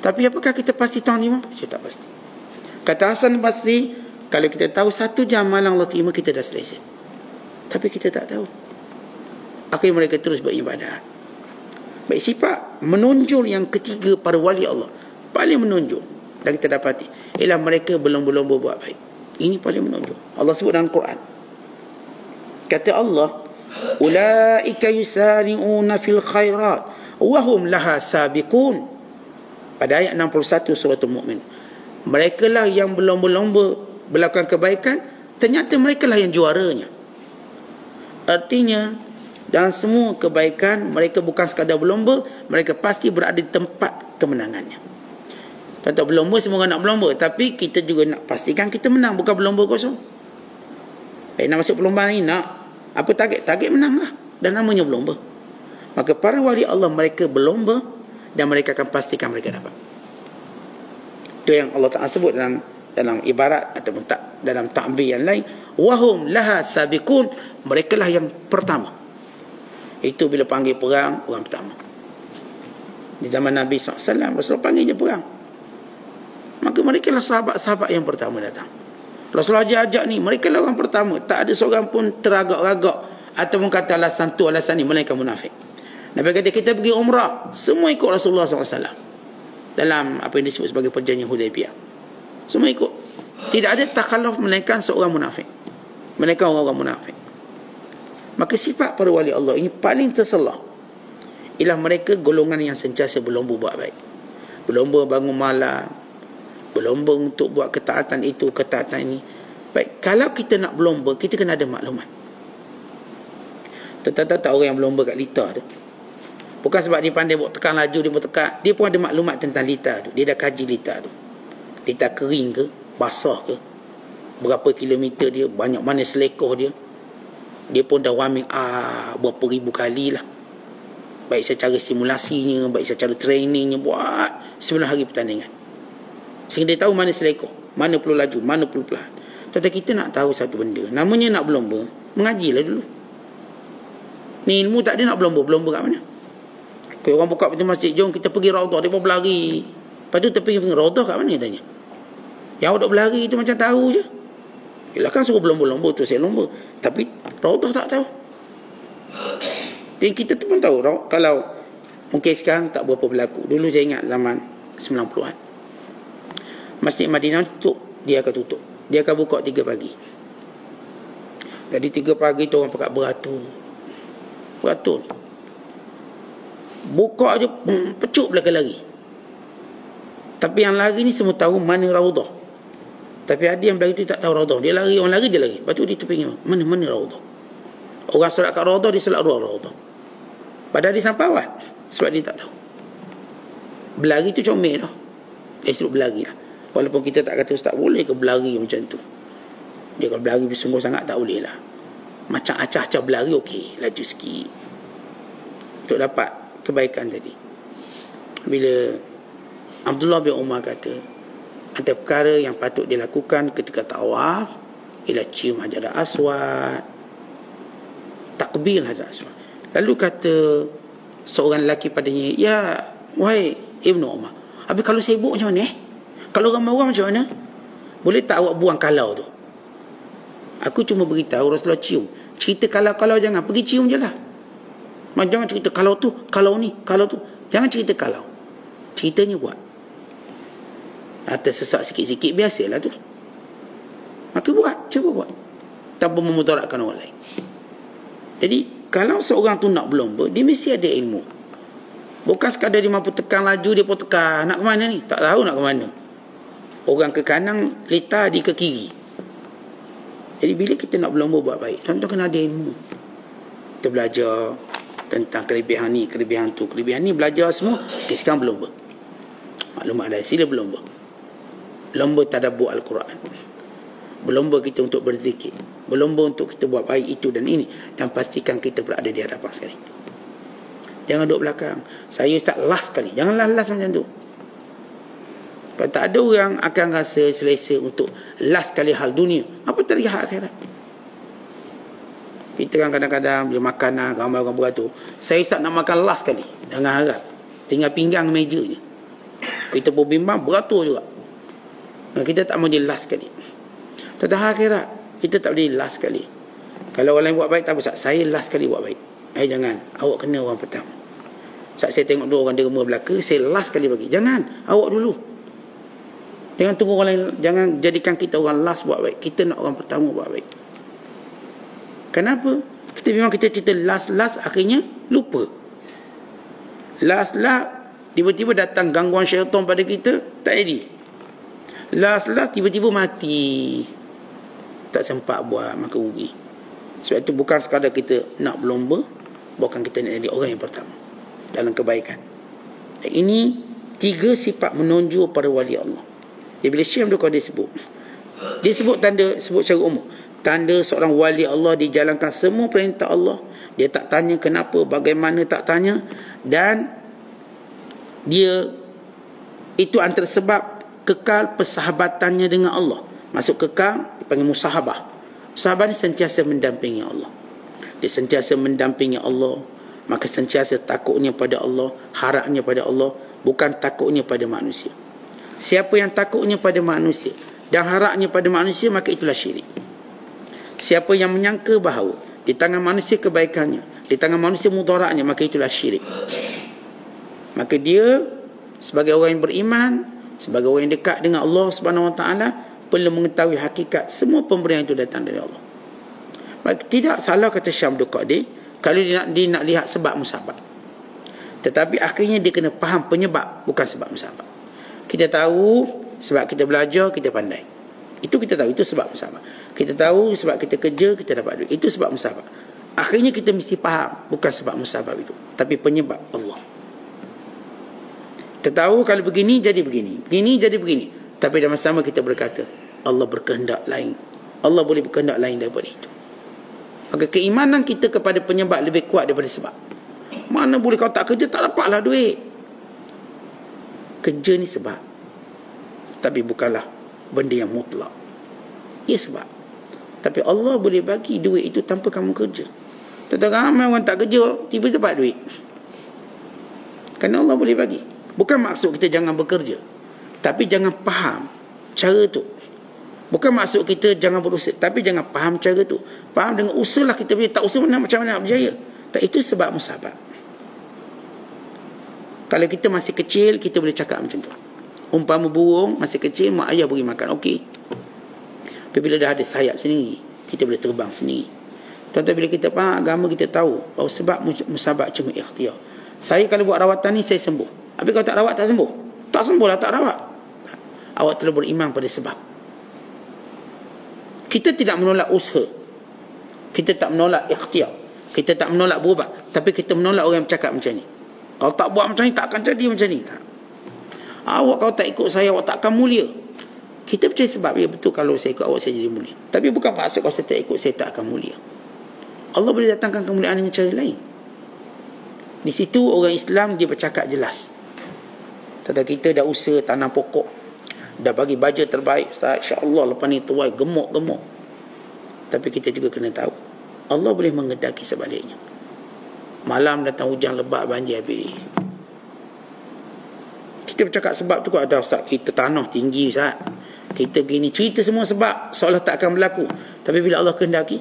Tapi apakah kita pasti Tuhan terima? Saya tak pasti. Kata Hasan Basri, kalau kita tahu satu je amalan Allah terima, kita dah selesa. Tapi kita tak tahu. Akhirnya mereka terus beribadah. Baik, sifat menonjol yang ketiga para wali Allah, paling menonjol dan kita dapati, ialah mereka belum berbuat baik. Ini paling menonjol. Allah sebut dalam Quran. Kata Allah, ulaika yusari'una fil khairat wa hum laha sabiqun. Pada ayat 61 surah Al-Mu'min. Mereka lah yang berlomba-lomba melakukan kebaikan, ternyata mereka lah yang juaranya. Artinya dalam semua kebaikan mereka bukan sekadar berlomba, mereka pasti berada di tempat kemenangannya. Tak berlomba, semua orang nak berlomba, tapi kita juga nak pastikan kita menang, bukan berlomba kosong. Nak masuk perlombaan ni, nak apa target? Target menang lah, dan namanya berlomba. Maka para wali Allah mereka berlomba, dan mereka akan pastikan mereka dapat. Itu yang Allah Ta'ala sebut dalam ibarat ataupun dalam ta'bir yang lain, wahum laha sabiqun, mereka lah yang pertama. Itu bila panggil perang, orang pertama. Di zaman Nabi SAW, Rasulullah panggil je perang, maka mereka lah sahabat-sahabat yang pertama datang. Rasulullah ajak ni, mereka lah orang pertama. Tak ada seorang pun teragak-ragak ataupun kata alasan tu alasan ni, melainkan munafik. Nabi kata kita pergi umrah, semua ikut Rasulullah SAW dalam apa yang disebut sebagai perjanjian Hudaibiyah. Semua ikut. Tidak ada takhalluf melainkan seorang munafik, melainkan orang-orang munafik. Maka sifat para wali Allah ini paling terselah, ialah mereka golongan yang sentiasa berlomba buat baik. Berlomba bangun malam, berlomba untuk buat ketaatan itu, ketaatan ini. Baik, kalau kita nak berlomba, kita kena ada maklumat. Tak orang yang berlomba kat litar tu, bukan sebab dia pandai buat tekan laju, dia buat tekan, dia pun ada maklumat tentang litar tu. Dia dah kaji litar tu, litar kering ke, basah ke, berapa kilometer dia, banyak mana selekoh dia. Dia pun dah warming berapa ribu kali lah, baik secara simulasinya, baik secara trainingnya, buat sebelum hari pertandingan, sehingga dia tahu mana selekoh, mana perlu laju, mana perlu perlahan. Tetapi kita nak tahu satu benda, namanya nak berlomba, mengajilah dulu. Ni ilmu tak ada, nak berlomba kat mana? Kalau orang buka pintu masjid, jom kita pergi Raudah, dia pun berlari. Lepas tu pergi Raudah kat mana, tanya. Yang duk berlari tu macam tahu je. Yelah kan suruh berlomba-lomba tu, saya lomba. Tapi Raudah tak tahu. Dan kita tu pun tahu kalau mungkin sekarang tak berapa berlaku. Dulu saya ingat zaman 90-an. Masjid Madinah tutup, dia akan tutup. Dia akan buka 3 pagi. Jadi 3 pagi tu orang pakat beratur. Beratur. Buka je, pecuk belakang lari. Tapi yang lari ni semua tahu mana Raudah. Tapi ada yang lari tu tak tahu Raudah. Dia lari, orang lari dia lari. Lepas tu dia terpinggir, mana Raudah. Orang solat kat Raudah, dia solat luar Raudah. Padahal dia sampai awal. Sebab dia tak tahu. Berlari tu comel lah. Dia suruh berlari lah. Walaupun kita tak kata Ustaz boleh ke berlari macam tu. Dia kalau berlari bersungguh sangat tak boleh lah. Macam acah-acah berlari okey, laju sikit untuk dapat kebaikan tadi. Bila Abdullah bin Umar kata ada perkara yang patut dilakukan ketika tawaf ialah cium Hajar Aswad, takbir Hajar Aswad. Lalu kata seorang lelaki padanya, ya wahai Ibnu Umar, habis kalau sibuk macam mana kalau ramai-ramai macam mana? Boleh tak awak buang kalau tu? Aku cuma beritahu Rasulullah cium. Cerita kalau jangan, pergi cium je lah. Jangan cerita kalau tu, kalau ni, kalau tu. Jangan cerita kalau. Ceritanya buat. Atau sesak sikit-sikit, biasalah tu. Maka buat, cuba buat. Tanpa memudaratkan orang lain. Jadi, kalau seorang tu nak berlomba, dia mesti ada ilmu. Bukan sekadar dia mampu tekan laju, dia pun tekan. Nak ke mana ni? Tak tahu nak ke mana. Orang ke kanan, letar di ke kiri. Jadi bila kita nak berlomba buat baik, contoh kena ada ilmu. Kita belajar tentang kelebihan ni, kelebihan tu, kelebihan ni, belajar semua. Okay, sekarang berlomba. Maklumat ada, sila berlomba. Berlomba tadabbur Al-Quran. Berlomba kita untuk berzikir. Berlomba untuk kita buat baik itu dan ini. Dan pastikan kita berada di hadapan sekali. Jangan duduk belakang. Saya start last sekali. Janganlah last macam tu. Sebab tak ada orang akan rasa selesa untuk last kali hal dunia. Apa terlihat akhirat? Kita kan kadang-kadang bila makanan, ramai orang beratur. Saya tak nak makan last kali. Jangan harap. Tinggal pinggang meja je. Kita pun bimbang, beratur juga. Dan kita tak mau jadi last kali. Tentang akhirat, kita tak boleh last kali. Kalau orang lain buat baik, tak apa. Saya last kali buat baik. Jangan. Awak kena orang pertama. Saat saya tengok dua orang derma belaka, saya last kali bagi. Jangan. Awak dulu. Jangan tunggu orang lain. Jangan jadikan kita orang last buat baik. Kita nak orang pertama buat baik. Kenapa? Memang kita cerita last, akhirnya lupa. Last, tiba-tiba datang gangguan syaitan pada kita, tak jadi. Last, tiba-tiba mati. Tak sempat buat, maka rugi. Sebab itu bukan sekadar kita nak berlomba, bukan kita nak jadi orang yang pertama dalam kebaikan. Dan ini 3 sifat menonjol pada wali Allah. Jadi bila Syekh Abdul Qadir dia sebut tanda, sebut secara umum. Tanda seorang wali Allah dijalankan semua perintah Allah. Dia tak tanya kenapa, bagaimana, tak tanya. Dan dia itu antara sebab kekal persahabatannya dengan Allah. Masuk kekal, dipanggil musahabah. Sahabat ni sentiasa mendampingi Allah. Dia sentiasa mendampingi Allah. Maka sentiasa takutnya pada Allah, harapnya pada Allah, bukan takutnya pada manusia. Siapa yang takutnya pada manusia dan harapnya pada manusia, maka itulah syirik. Siapa yang menyangka bahawa di tangan manusia kebaikannya, di tangan manusia mudaratnya, maka itulah syirik. Maka dia sebagai orang yang beriman, sebagai orang yang dekat dengan Allah Subhanahu Wa Taala, perlu mengetahui hakikat semua pemberian itu datang dari Allah. Maka tidak salah kata Syekh Abdul Qadir kalau dia nak lihat sebab musabab. Tetapi akhirnya dia kena faham penyebab, bukan sebab musabab. Kita tahu sebab kita belajar, kita pandai. Itu kita tahu, itu sebab musabab. Kita tahu sebab kita kerja, kita dapat duit. Itu sebab musabab. Akhirnya kita mesti faham, bukan sebab musabab itu, tapi penyebab Allah. Kita tahu kalau begini jadi begini, begini jadi begini. Tapi dalam sama kita berkata, Allah berkehendak lain. Allah boleh berkehendak lain daripada itu. Maka keimanan kita kepada penyebab lebih kuat daripada sebab. Mana boleh kau tak kerja, tak dapatlah duit. Kerja ni sebab, tapi bukanlah benda yang mutlak. Ia sebab. Tapi Allah boleh bagi duit itu tanpa kamu kerja. Tetapi ramai orang tak kerja, tiba-tiba dapat duit. Kerana Allah boleh bagi. Bukan maksud kita jangan bekerja, tapi jangan faham cara tu. Bukan maksud kita jangan berusaha, tapi jangan faham cara tu. Faham dengan usaha lah kita boleh. Tak usaha mana macam mana nak berjaya. Tak, itu sebab musabab. Kalau kita masih kecil, kita boleh cakap macam tu. Umpama burung masih kecil, mak ayah beri makan, okey. Tapi bila dah ada sayap sendiri, kita boleh terbang sendiri. Tuan-tuan, bila kita faham agama, kita tahu bahawa sebab musabab cuma ikhtiar. Saya kalau buat rawatan ni, saya sembuh. Tapi kalau tak rawat, tak sembuh. Tak sembuh lah, tak rawat. Awak telah beriman pada sebab. Kita tidak menolak usaha. Kita tak menolak ikhtiar. Kita tak menolak berubat. Tapi kita menolak orang yang bercakap macam ni. Kalau tak buat macam ni, tak akan jadi macam ni. Tak. Awak kalau tak ikut saya, awak tak akan mulia. Kita percaya sebab. Ya betul, kalau saya ikut awak, saya jadi mulia. Tapi bukan maksud kalau saya tak ikut, saya tak akan mulia. Allah boleh datangkan kemuliaan dengan cara lain. Di situ orang Islam dia bercakap jelas. Tentang kita dah usaha tanam pokok, dah bagi baja terbaik, insya-Allah lepas ni tuai gemuk-gemuk. Tapi kita juga kena tahu Allah boleh mengendaki sebaliknya. Malam datang hujan lebat, banjir habis. Kita bercakap sebab tu, ada Ustaz kita tanah tinggi Ustaz, kita gini, cerita semua sebab seolah tak akan berlaku. Tapi bila Allah kehendaki,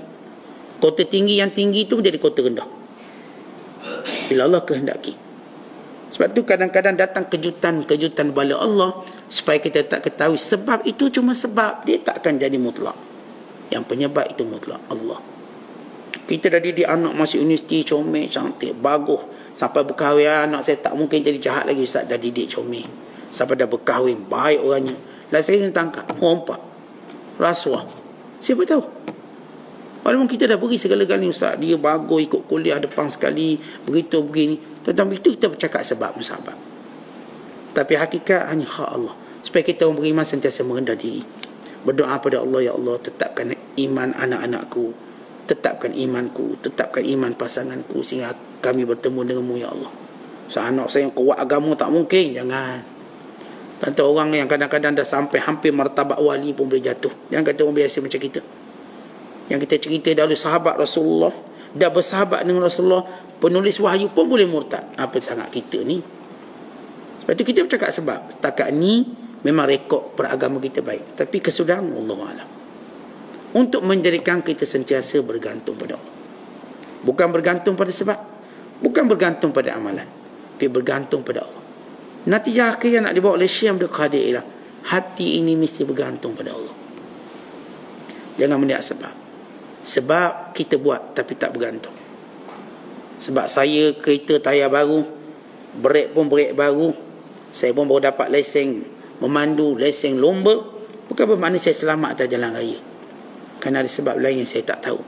kota tinggi yang tinggi tu menjadi kota rendah. Bila Allah kehendaki. Sebab tu kadang-kadang datang kejutan-kejutan bala Allah supaya kita tak ketahui sebab itu cuma sebab, dia tak akan jadi mutlak. Yang penyebab itu mutlak Allah. Kita dah didik anak masuk universiti, comel, cantik, bagus. Sampai berkahwin, anak saya tak mungkin jadi jahat lagi Ustaz, dah didik comel. Sampai dah berkahwin, baik orangnya. Lah saya kena tangkap, rompak, rasuah. Siapa tahu? Walaupun kita dah beri segala-galanya Ustaz, dia bagus, ikut kuliah depan sekali, begitu begini. Tentang itu kita bercakap sebab musabab. Tapi hakikat hanya hak Allah. Supaya kita orang beriman sentiasa merendah diri. Berdoa pada Allah, ya Allah, tetapkan iman anak-anakku, tetapkan imanku, tetapkan iman pasanganku, sehingga kami bertemu denganmu, ya Allah. Anak saya yang kuat agama tak mungkin, jangan. Tentu orang yang kadang-kadang dah sampai hampir martabat wali pun boleh jatuh. Jangan kata orang biasa macam kita. Yang kita cerita dahulu sahabat Rasulullah, dah bersahabat dengan Rasulullah, penulis wahyu pun boleh murtad. Apa sangat kita ni? Sebab tu kita bercakap sebab. Setakat ni memang rekod peragama kita baik. Tapi kesudahan Allahu'alam. Untuk menjadikan kita sentiasa bergantung pada Allah. Bukan bergantung pada sebab. Bukan bergantung pada amalan. Tapi bergantung pada Allah. Natijah akhir yang nak dibawa oleh Syekh Abdul Qadir ialah hati ini mesti bergantung pada Allah. Jangan meniak sebab. Sebab kita buat tapi tak bergantung. Sebab saya kereta tayar baru, brek pun brek baru, saya pun baru dapat lesen memandu, lesen lomba. Bukan bermakna saya selamat atas jalan raya. Kerana ada sebab lain yang saya tak tahu.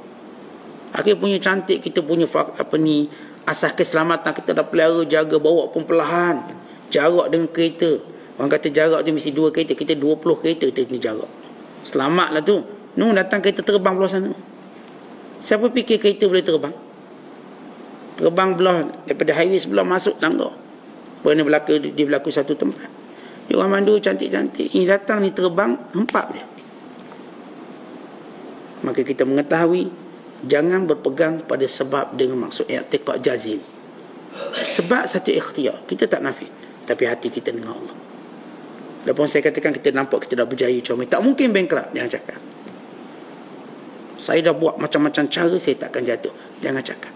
Akhir punya cantik, kita punya asas keselamatan kita dah pelihara, jaga, bawa pun perlahan. Jarak dengan kereta, orang kata jarak tu mesti 2 kereta, kita 20 kereta kita kena jarak. Selamatlah tu. Datang kereta terbang belah sana. Siapa fikir kereta boleh terbang? Terbang belah daripada highway sebelah masuk langgar. Pernah berlaku satu tempat. Dia orang mandu cantik-cantik, ini datang ni terbang, hempap dia. Maka kita mengetahui jangan berpegang pada sebab dengan maksud i'tiqad jazim. Sebab satu ikhtiar, kita tak nafi, tapi hati kita dengan Allah. Lepas saya katakan kita nampak kita dah berjaya comel, tak mungkin bankrupt, jangan cakap. Saya dah buat macam-macam cara, saya tak akan jatuh. Jangan cakap.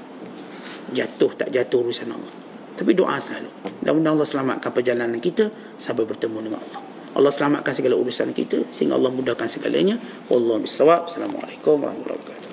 Jatuh tak jatuh urusan Allah. Tapi doa selalu. Mudah-mudahan Allah selamatkan perjalanan kita sampai bertemu dengan Allah. Allah selamatkan segala urusan kita sehingga Allah mudahkan segalanya. Wallahu bissawab. Assalamualaikum warahmatullahi wabarakatuh.